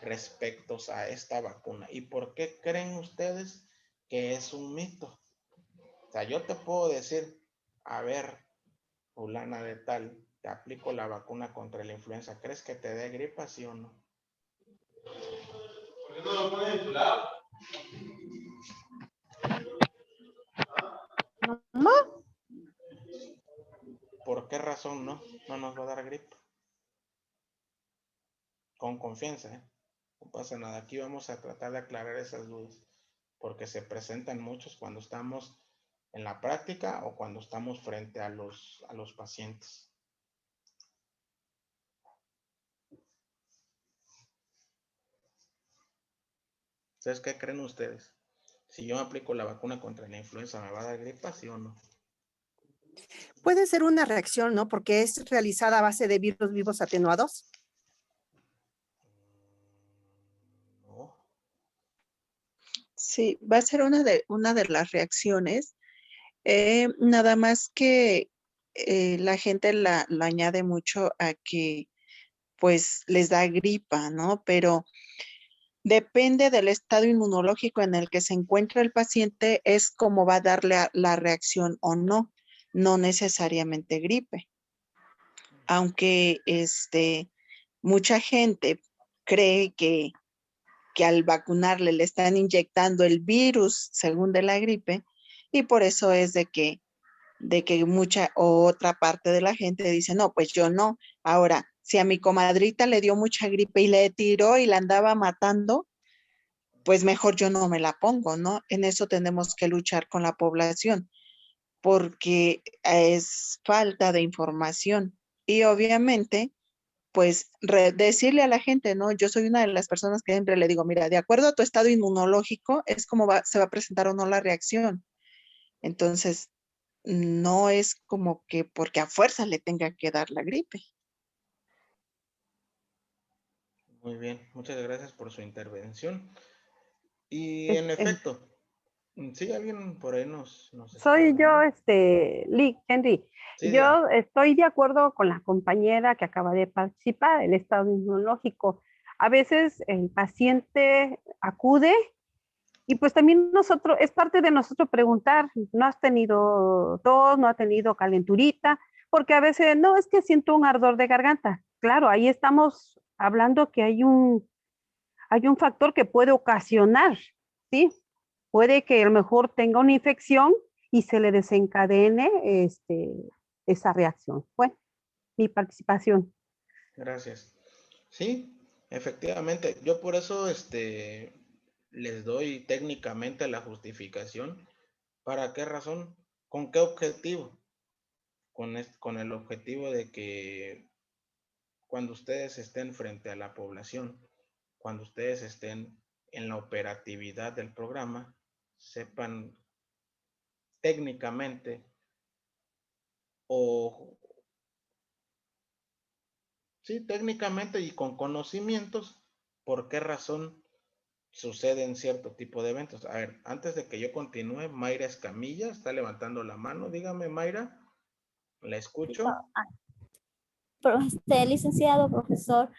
respecto a esta vacuna. ¿Y por qué creen ustedes que es un mito? O sea, yo te puedo decir, a ver, fulana de tal, te aplico la vacuna contra la influenza, ¿crees que te dé gripa, sí o no? ¿Por qué no lo pones en tu lado? No, ¿Por qué razón no? No nos va a dar gripa. Con confianza, ¿eh? No pasa nada. Aquí vamos a tratar de aclarar esas dudas, porque se presentan muchos cuando estamos en la práctica o cuando estamos frente a los pacientes. Entonces, ¿qué creen ustedes? Si yo me aplico la vacuna contra la influenza, ¿me va a dar gripa, sí o no? Puede ser una reacción, ¿no? Porque es realizada a base de virus vivos atenuados. No. Sí, va a ser una de las reacciones. Nada más que la gente la añade mucho a que pues les da gripa, ¿no? Pero depende del estado inmunológico en el que se encuentra el paciente, es cómo va a darle la reacción o no, no necesariamente gripe. Aunque mucha gente cree que al vacunarle le están inyectando el virus según de la gripe, y por eso es de que mucha o otra parte de la gente dice, no, pues yo no. Ahora, si a mi comadrita le dio mucha gripe y le tiró y la andaba matando, pues mejor yo no me la pongo, ¿no? En eso tenemos que luchar con la población, porque es falta de información. Y obviamente, pues decirle a la gente, ¿no? Yo soy una de las personas que siempre le digo, mira, de acuerdo a tu estado inmunológico, es como se va a presentar o no la reacción. Entonces, no es como que porque a fuerza le tenga que dar la gripe. Muy bien, muchas gracias por su intervención. Y Es- en es- efecto, sí, alguien por ahí nos está soy yo, hablando. Lee Henry. Sí, dígame. Yo estoy de acuerdo con la compañera que acaba de participar, el estado inmunológico. A veces el paciente acude y pues también nosotros, es parte de nosotros preguntar, ¿no has tenido tos, no has tenido calenturita? Porque a veces, no, es que siento un ardor de garganta. Claro, ahí estamos hablando que hay un factor que puede ocasionar, ¿sí? Puede que a lo mejor tenga una infección y se le desencadene esa reacción. Bueno, mi participación. Gracias. Sí, efectivamente. Yo por eso les doy técnicamente la justificación. ¿Para qué razón? ¿Con qué objetivo? Con el objetivo de que cuando ustedes estén frente a la población, cuando ustedes estén en la operatividad del programa, sepan técnicamente o sí, técnicamente y con conocimientos, por qué razón suceden cierto tipo de eventos. A ver, antes de que yo continúe, Mayra Escamilla está levantando la mano. Dígame, Mayra, la escucho. licenciado, profesor,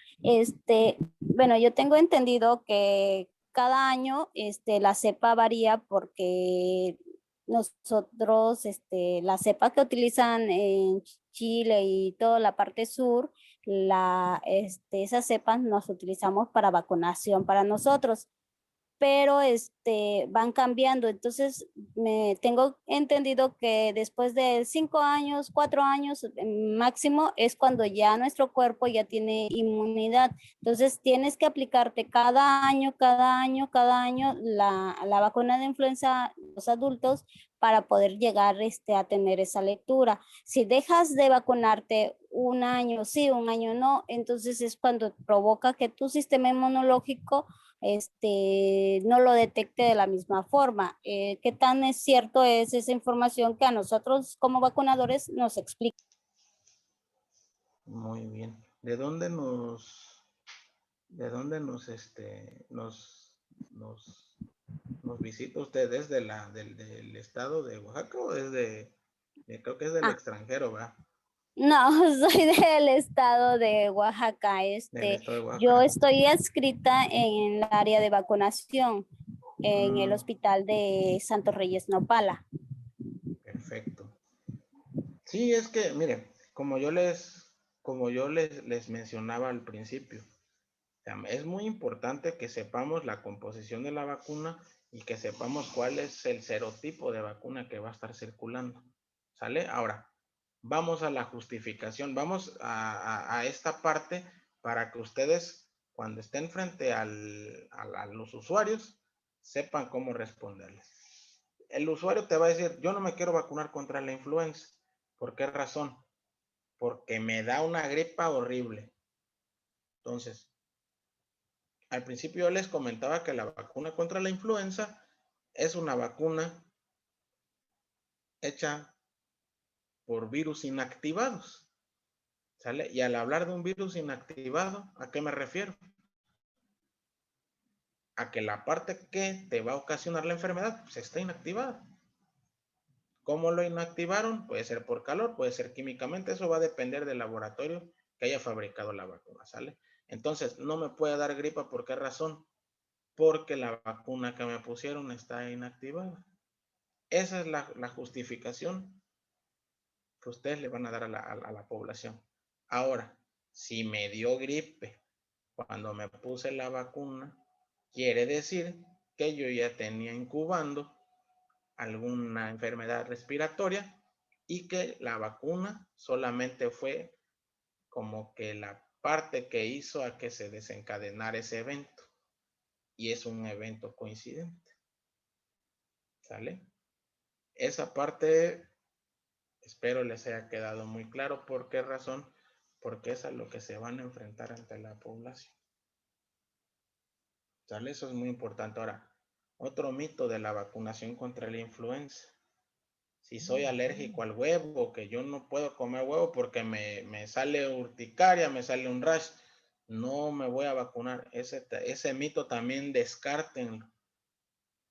bueno, yo tengo entendido que cada año la cepa varía porque nosotros, la cepa que utilizan en Chile y toda la parte sur, esas cepas nos utilizamos para vacunación para nosotros, pero van cambiando. Entonces, me tengo entendido que después de 5 años, 4 años máximo, es cuando ya nuestro cuerpo ya tiene inmunidad. Entonces, tienes que aplicarte cada año, cada año, cada año la vacuna de influenza a los adultos para poder llegar a tener esa lectura. Si dejas de vacunarte un año sí, un año no, entonces es cuando provoca que tu sistema inmunológico no lo detecte de la misma forma. ¿Qué tan es cierto es esa información que a nosotros como vacunadores nos explica? Muy bien. ¿De dónde nos visita usted? ¿Desde del estado de Oaxaca o creo que es del extranjero, ¿verdad? No, soy del estado de Oaxaca. Del estado de Oaxaca. Yo estoy adscrita en el área de vacunación en el hospital de Santos Reyes Nopala. Perfecto. Sí, es que, miren, como yo les mencionaba al principio, es muy importante que sepamos la composición de la vacuna y que sepamos cuál es el serotipo de vacuna que va a estar circulando. ¿Sale? Ahora, vamos a la justificación, vamos a esta parte para que ustedes, cuando estén frente a los usuarios, sepan cómo responderles. El usuario te va a decir, yo no me quiero vacunar contra la influenza. ¿Por qué razón? Porque me da una gripa horrible. Entonces, al principio yo les comentaba que la vacuna contra la influenza es una vacuna hecha por virus inactivados. ¿Sale? Y al hablar de un virus inactivado, ¿a qué me refiero? A que la parte que te va a ocasionar la enfermedad pues, está inactivada. ¿Cómo lo inactivaron? Puede ser por calor, puede ser químicamente, eso va a depender del laboratorio que haya fabricado la vacuna, ¿sale? Entonces, no me puede dar gripa, ¿por qué razón? Porque la vacuna que me pusieron está inactivada. Esa es la justificación que ustedes le van a dar a la población. Ahora, si me dio gripe cuando me puse la vacuna, quiere decir que yo ya tenía incubando alguna enfermedad respiratoria y que la vacuna solamente fue como que la parte que hizo a que se desencadenara ese evento. Y es un evento coincidente. ¿Sale? Esa parte espero les haya quedado muy claro. ¿Por qué razón? Porque es a lo que se van a enfrentar ante la población. ¿Sale? Eso es muy importante. Ahora, otro mito de la vacunación contra la influenza. Si soy alérgico al huevo, que yo no puedo comer huevo porque me sale urticaria, me sale un rash, no me voy a vacunar. Ese mito también descártenlo.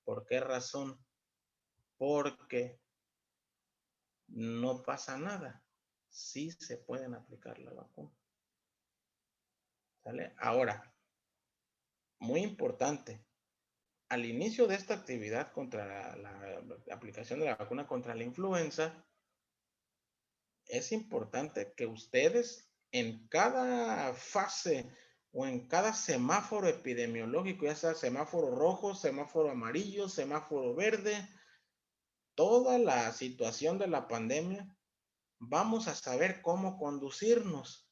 ¿Por qué razón? Porque no pasa nada. Sí se pueden aplicar la vacuna. ¿Sale? Ahora, muy importante, al inicio de esta actividad contra la aplicación de la vacuna contra la influenza, es importante que ustedes en cada fase o en cada semáforo epidemiológico, ya sea semáforo rojo, semáforo amarillo, semáforo verde, toda la situación de la pandemia, vamos a saber cómo conducirnos.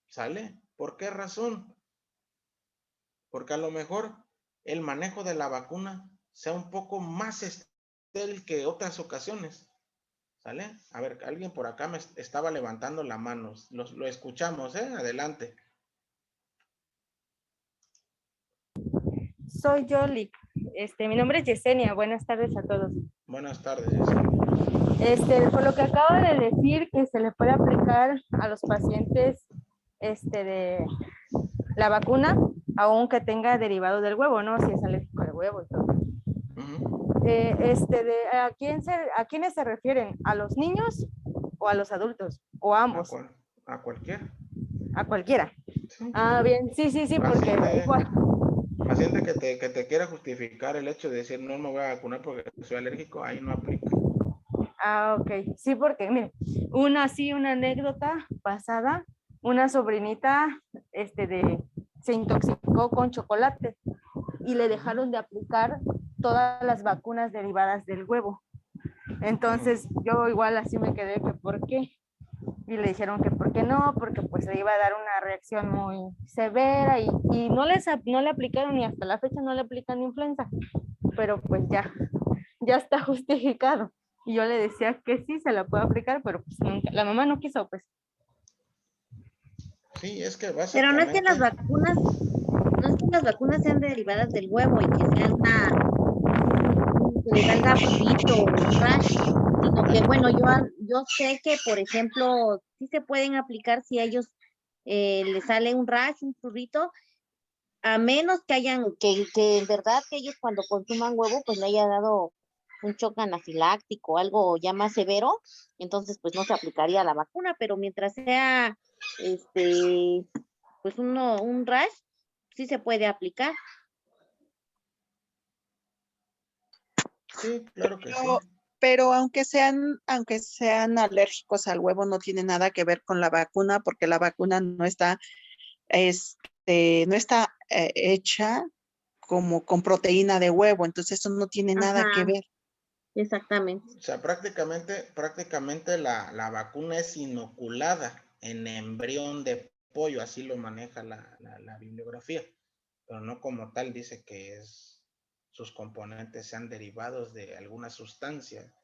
¿Sale? ¿Por qué razón? Porque a lo mejor el manejo de la vacuna sea un poco más estéril que otras ocasiones. ¿Sale? A ver, alguien por acá me estaba levantando la mano. Lo escuchamos, ¿eh? Adelante. Soy Yoli. Mi nombre es Yesenia. Buenas tardes a todos. Buenas tardes, Yesenia. Por lo que acabo de decir, que se le puede aplicar a los pacientes de la vacuna, aunque tenga derivado del huevo, ¿no? Si es alérgico al huevo y todo. ¿A quiénes se refieren? ¿A los niños o a los adultos? ¿O a ambos? A cualquiera. A cualquiera. Sí. Ah, bien, sí, porque igual. Paciente que te quiera justificar el hecho de decir no me voy a vacunar porque soy alérgico, ahí no aplica. Ah, ok. Sí, porque, mire, una anécdota pasada, una sobrinita, se intoxicó con chocolate y le dejaron de aplicar todas las vacunas derivadas del huevo. Entonces, yo igual así me quedé que ¿por qué? Y le dijeron que ¿por qué no? Porque pues le iba a dar una reacción muy severa y no le aplicaron y hasta la fecha no le aplican influenza. Pero pues ya está justificado. Y yo le decía que sí se la puedo aplicar, pero pues nunca, la mamá no quiso, pues. Sí, es que Pero no es que las básicamente... vacunas, no es que las vacunas sean derivadas del huevo y que sean que le salga prurito o un rash, sino que bueno, yo sé que por ejemplo sí se pueden aplicar si a ellos les sale un rash, un prurito, a menos que que en verdad que ellos cuando consuman huevo pues le haya dado un choque anafiláctico, algo ya más severo, entonces pues no se aplicaría la vacuna, pero mientras sea pues un rash, sí se puede aplicar. Sí, claro que sí. Pero aunque sean alérgicos al huevo, no tiene nada que ver con la vacuna, porque la vacuna no está hecha como con proteína de huevo, entonces eso no tiene nada que Ajá, ver. exactamente. O sea, prácticamente la vacuna es inoculada en embrión de pollo, así lo maneja la bibliografía, pero no como tal dice que sus componentes sean derivados de alguna sustancia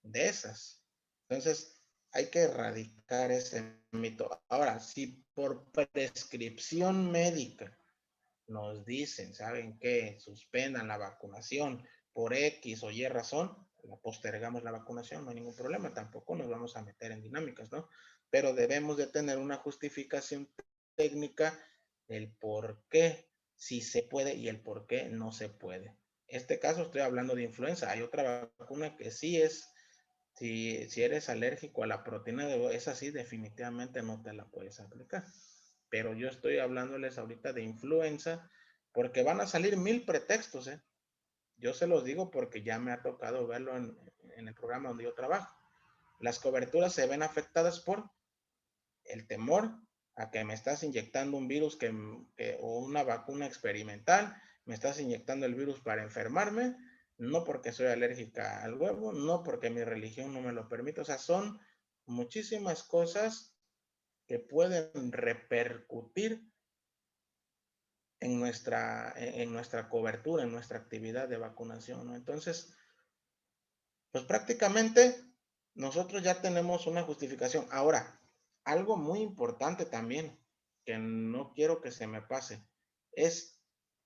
de esas. Entonces, hay que erradicar ese mito. Ahora, si por prescripción médica nos dicen, ¿saben qué? Suspendan la vacunación por X o Y razón, la postergamos la vacunación, no hay ningún problema, tampoco nos vamos a meter en dinámicas, ¿no? Pero debemos de tener una justificación técnica del por qué sí se puede y el por qué no se puede. Este caso estoy hablando de influenza, hay otra vacuna que sí es, si eres alérgico a la proteína de huevo, esa sí definitivamente no te la puedes aplicar. Pero yo estoy hablándoles ahorita de influenza, porque van a salir 1000 pretextos, ¿eh? Yo se los digo porque ya me ha tocado verlo en el programa donde yo trabajo. Las coberturas se ven afectadas por el temor a que me estás inyectando un virus o una vacuna experimental, me estás inyectando el virus para enfermarme, no porque soy alérgica al huevo, no porque mi religión no me lo permite. O sea, son muchísimas cosas que pueden repercutir en nuestra cobertura, en nuestra actividad de vacunación, ¿no? Entonces, pues prácticamente nosotros ya tenemos una justificación. Ahora, algo muy importante también, que no quiero que se me pase, es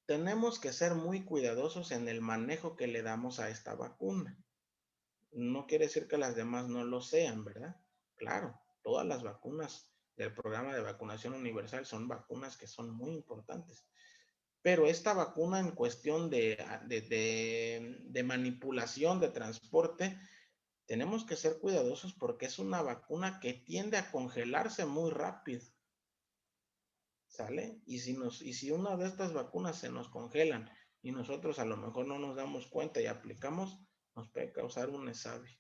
tenemos que ser muy cuidadosos en el manejo que le damos a esta vacuna. No quiere decir que las demás no lo sean, ¿verdad? Claro, todas las vacunas del programa de vacunación universal son vacunas que son muy importantes. Pero esta vacuna en cuestión de manipulación, de transporte, tenemos que ser cuidadosos porque es una vacuna que tiende a congelarse muy rápido. ¿Sale? Y si una de estas vacunas se nos congelan y nosotros a lo mejor no nos damos cuenta y aplicamos, nos puede causar un ESAVI.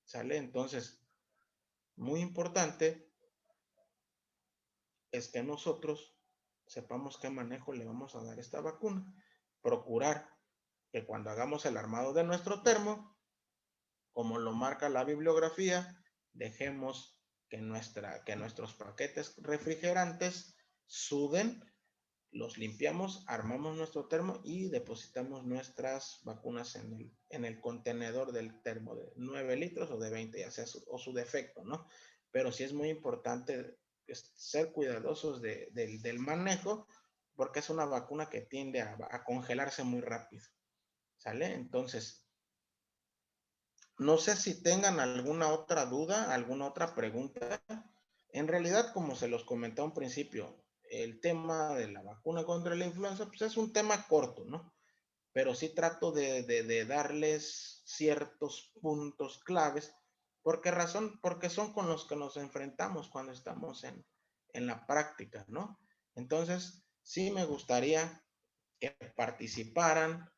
¿Sale? Entonces, muy importante es que nosotros sepamos qué manejo le vamos a dar a esta vacuna. Procurar que cuando hagamos el armado de nuestro termo, como lo marca la bibliografía, dejemos que nuestros paquetes refrigerantes suden, los limpiamos, armamos nuestro termo y depositamos nuestras vacunas en el contenedor del termo de 9 litros o de 20, ya sea su defecto, ¿no? Pero sí es muy importante ser cuidadosos del manejo, porque es una vacuna que tiende a congelarse muy rápido, ¿sale? Entonces, no sé si tengan alguna otra duda, alguna otra pregunta. En realidad, como se los comenté a un principio, el tema de la vacuna contra la influenza, pues es un tema corto, ¿no? Pero sí trato de darles ciertos puntos claves ¿Por qué razón? Porque son con los que nos enfrentamos cuando estamos en la práctica, ¿no? Entonces, sí me gustaría que participaran,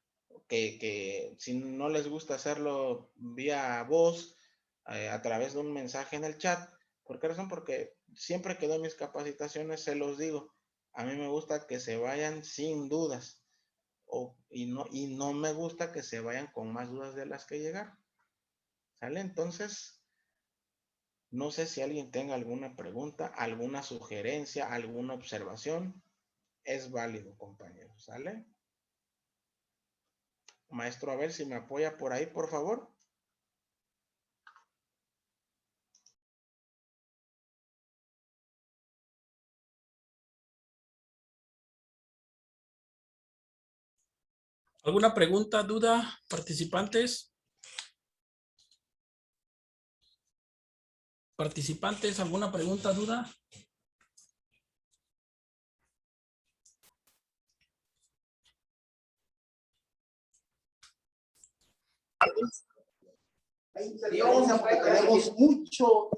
que si no les gusta hacerlo vía voz, a través de un mensaje en el chat. ¿Por qué razón? Porque siempre que doy mis capacitaciones se los digo, a mí me gusta que se vayan sin dudas, y no me gusta que se vayan con más dudas de las que llegaron. ¿Sale? Entonces, no sé si alguien tenga alguna pregunta, alguna sugerencia, alguna observación. Es válido, compañeros. ¿Sale? Maestro, a ver si me apoya por ahí, por favor. ¿Alguna pregunta, duda, participantes? Participantes, ¿alguna pregunta, duda? Tenemos mucho.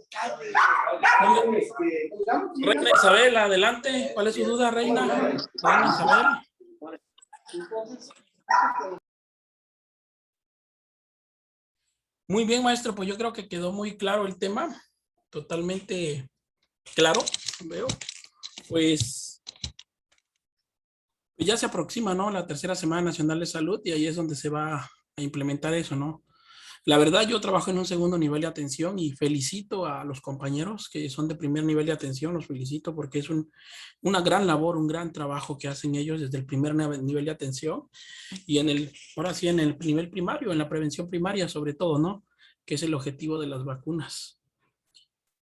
Reina Isabel, adelante. ¿Cuál es su duda, Reina? Reina Isabel. Muy bien, maestro. Pues yo creo que quedó muy claro el tema. Totalmente claro, veo. Pues ya se aproxima, ¿no? La tercera Semana Nacional de Salud y ahí es donde se va a implementar eso, ¿no? La verdad, yo trabajo en un segundo nivel de atención y felicito a los compañeros que son de primer nivel de atención, los felicito porque es una gran labor, un gran trabajo que hacen ellos desde el primer nivel de atención y ahora sí, en el nivel primario, en la prevención primaria sobre todo, ¿no? Que es el objetivo de las vacunas.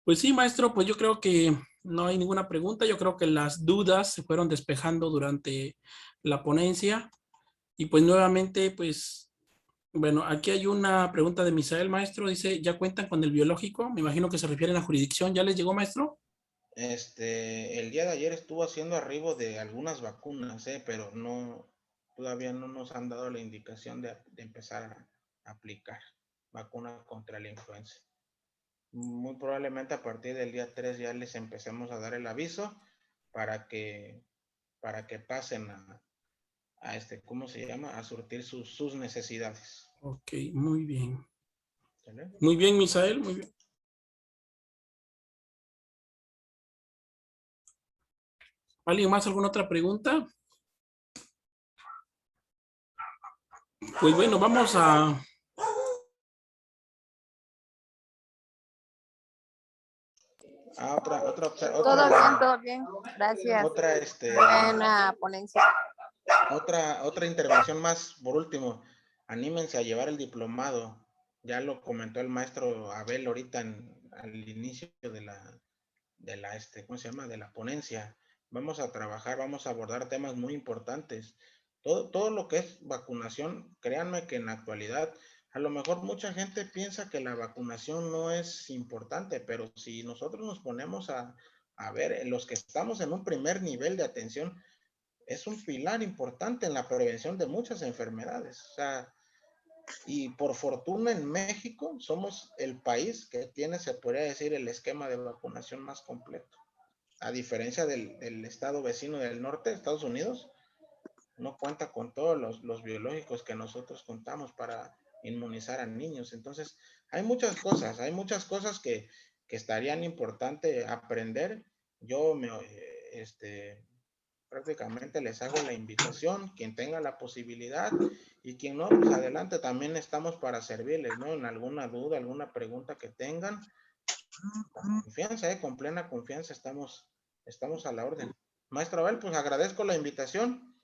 Pues sí, maestro, pues yo creo que no hay ninguna pregunta. Yo creo que las dudas se fueron despejando durante la ponencia. Y pues nuevamente, pues, bueno, aquí hay una pregunta de Misael, maestro. Dice, ¿ya cuentan con el biológico? Me imagino que se refiere a la jurisdicción. ¿Ya les llegó, maestro? El día de ayer estuvo haciendo arribo de algunas vacunas, pero todavía no nos han dado la indicación de empezar a aplicar vacuna contra la influenza. Muy probablemente a partir del día 3 ya les empecemos a dar el aviso para que pasen a ¿cómo se llama? A surtir sus necesidades. Ok, muy bien. ¿Sale? Muy bien, Misael, muy bien. ¿Alguien más? ¿Alguna otra pregunta? Pues bueno, vamos a... Todo bien, gracias. Buena ponencia. Otra intervención más, por último, anímense a llevar el diplomado. Ya lo comentó el maestro Abel ahorita al inicio de la ¿cómo se llama? De la ponencia. Vamos a trabajar, vamos a abordar temas muy importantes. Todo lo que es vacunación, créanme que en la actualidad, a lo mejor mucha gente piensa que la vacunación no es importante, pero si nosotros nos ponemos a ver, los que estamos en un primer nivel de atención, es un pilar importante en la prevención de muchas enfermedades. O sea, y por fortuna en México somos el país que tiene, se podría decir, el esquema de vacunación más completo. A diferencia del estado vecino del norte, Estados Unidos, no cuenta con todos los biológicos que nosotros contamos para inmunizar a niños. Entonces, hay muchas cosas que estarían importante aprender. Yo prácticamente les hago la invitación, quien tenga la posibilidad y quien no, pues adelante, también estamos para servirles, ¿no? En alguna duda, alguna pregunta que tengan, confianza, con plena confianza estamos a la orden. Maestro Abel, pues agradezco la invitación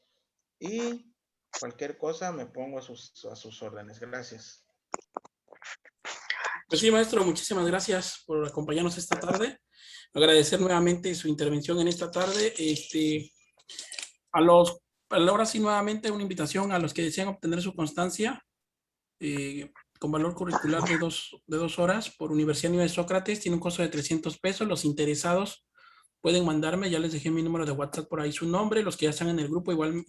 y cualquier cosa me pongo a sus órdenes. Gracias. Pues sí, maestro, muchísimas gracias por acompañarnos esta tarde. Agradecer nuevamente su intervención en esta tarde. Ahora sí, nuevamente una invitación a los que desean obtener su constancia con valor curricular de 2 horas por Universidad Nivel Sócrates. Tiene un costo de 300 pesos. Los interesados pueden mandarme, ya les dejé mi número de WhatsApp por ahí, su nombre. Los que ya están en el grupo igual.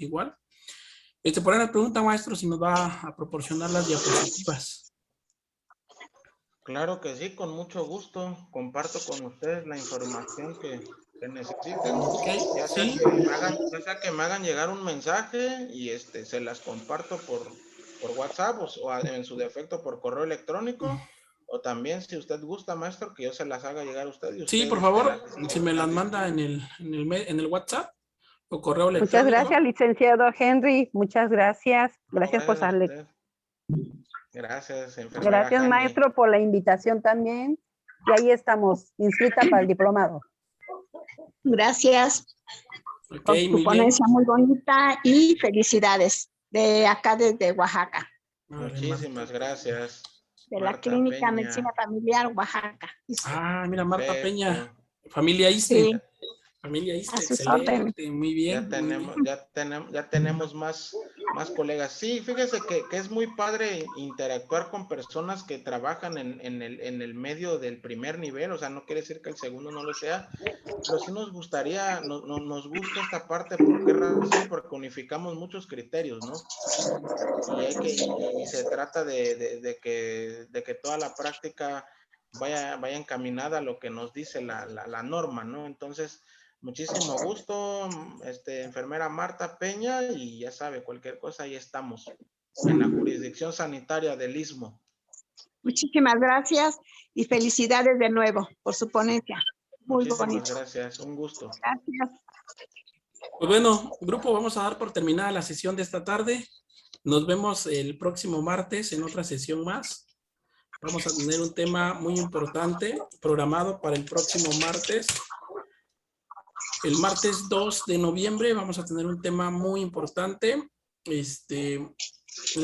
Por ahí me pregunta, maestro, si nos va a proporcionar las diapositivas. Claro que sí, con mucho gusto. Comparto con ustedes la información que necesiten. Ok, Ya sea, sí. ya sea que me hagan llegar un mensaje y se las comparto por WhatsApp o en su defecto por correo electrónico. O también, si usted gusta, maestro, que yo se las haga llegar a usted y Sí, usted por favor, si me las manda en el WhatsApp o correo Muchas electrónico. gracias, licenciado Henry. Muchas gracias. Gracias por Gracias a salir. usted. Gracias, enfermera Gracias, Jani. maestro, por la invitación también. Y ahí estamos, inscrita para el diplomado. Gracias Ok, por tu muy bien. ponencia muy bonita y felicidades de acá desde Oaxaca, Vale, Muchísimas Marta. gracias. de la Marta Clínica Peña. Medicina Familiar Oaxaca. Ah, mira, Marta Peña. Perfecto. Familia Iste. Sí, Familia Iste, a sus órdenes. excelente. Muy bien. muy bien. Ya tenemos más colegas. Sí, fíjese que es muy padre interactuar con personas que trabajan en el medio del primer nivel, o sea, no quiere decir que el segundo no lo sea, pero sí nos gustaría, nos gusta esta parte. ¿Por qué razón? Porque unificamos muchos criterios, ¿no? Y se trata de que toda la práctica vaya encaminada a lo que nos dice la norma, ¿no? Entonces, muchísimo gusto, enfermera Marta Peña, y ya sabe, cualquier cosa, ahí estamos, en la jurisdicción sanitaria del Istmo. Muchísimas gracias y felicidades de nuevo por su ponencia. Muy Muchísimas bonito. gracias, un gusto. Gracias. Pues bueno, grupo, vamos a dar por terminada la sesión de esta tarde. Nos vemos el próximo martes en otra sesión más. Vamos a tener un tema muy importante programado para el próximo martes. El martes 2 de noviembre vamos a tener un tema muy importante. Les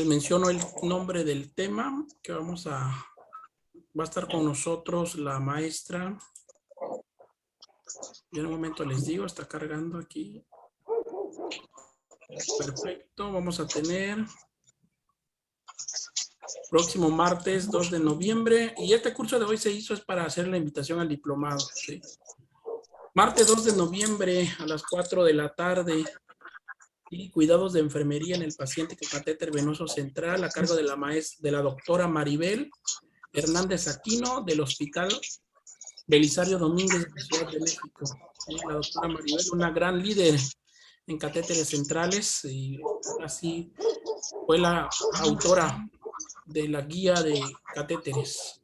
menciono el nombre del tema que va a estar con nosotros la maestra. Y en un momento les digo, está cargando aquí. Perfecto, vamos a tener próximo martes 2 de noviembre. Y este curso de hoy se hizo es para hacer la invitación al diplomado, ¿sí? Martes 2 de noviembre a las 4 de la tarde. Y cuidados de enfermería en el paciente con catéter venoso central a cargo de la doctora Maribel Hernández Aquino del Hospital Belisario Domínguez de Ciudad de México. La doctora Maribel, una gran líder en catéteres centrales, y así fue la autora de la guía de catéteres.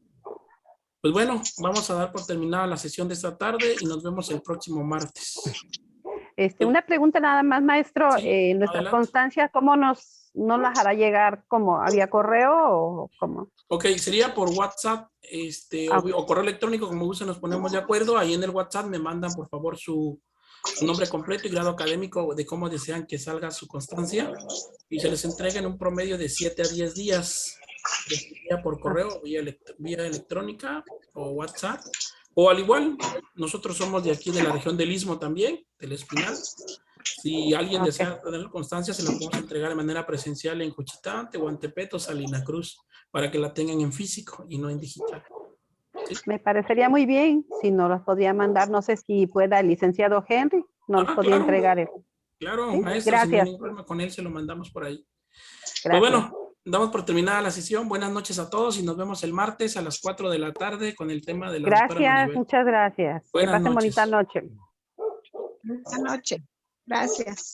Pues bueno, vamos a dar por terminada la sesión de esta tarde y nos vemos el próximo martes. Una pregunta nada más, maestro. Sí, Nuestra adelante. constancia, ¿cómo nos las hará llegar? ¿Cómo? ¿Había correo o cómo? Ok, sería por WhatsApp o correo electrónico, como gusten, nos ponemos de acuerdo. Ahí en el WhatsApp me mandan, por favor, su nombre completo y grado académico de cómo desean que salga su constancia, y se les entrega en un promedio de 7 a 10 días, ya por correo, vía electrónica o WhatsApp. O al igual, nosotros somos de aquí de la región del Istmo también, del Espinal. Si alguien desea tener constancia, se la podemos entregar de manera presencial en Juchitán, Tehuantepec o Salina Cruz, para que la tengan en físico y no en digital. ¿Sí? Me parecería muy bien si nos las podía mandar. No sé si pueda el licenciado Henry, nos los podía claro. entregar él. Claro, ¿Sí? maestro, Gracias. sin ningún problema, con él se lo mandamos por ahí. Gracias. Pues bueno, damos por terminada la sesión. Buenas noches a todos y nos vemos el martes a las 4 de la tarde con el tema de la doctora Gracias, Maribel. muchas gracias. Buenas Que pasen noches. bonita noche. Buenas noches. Gracias.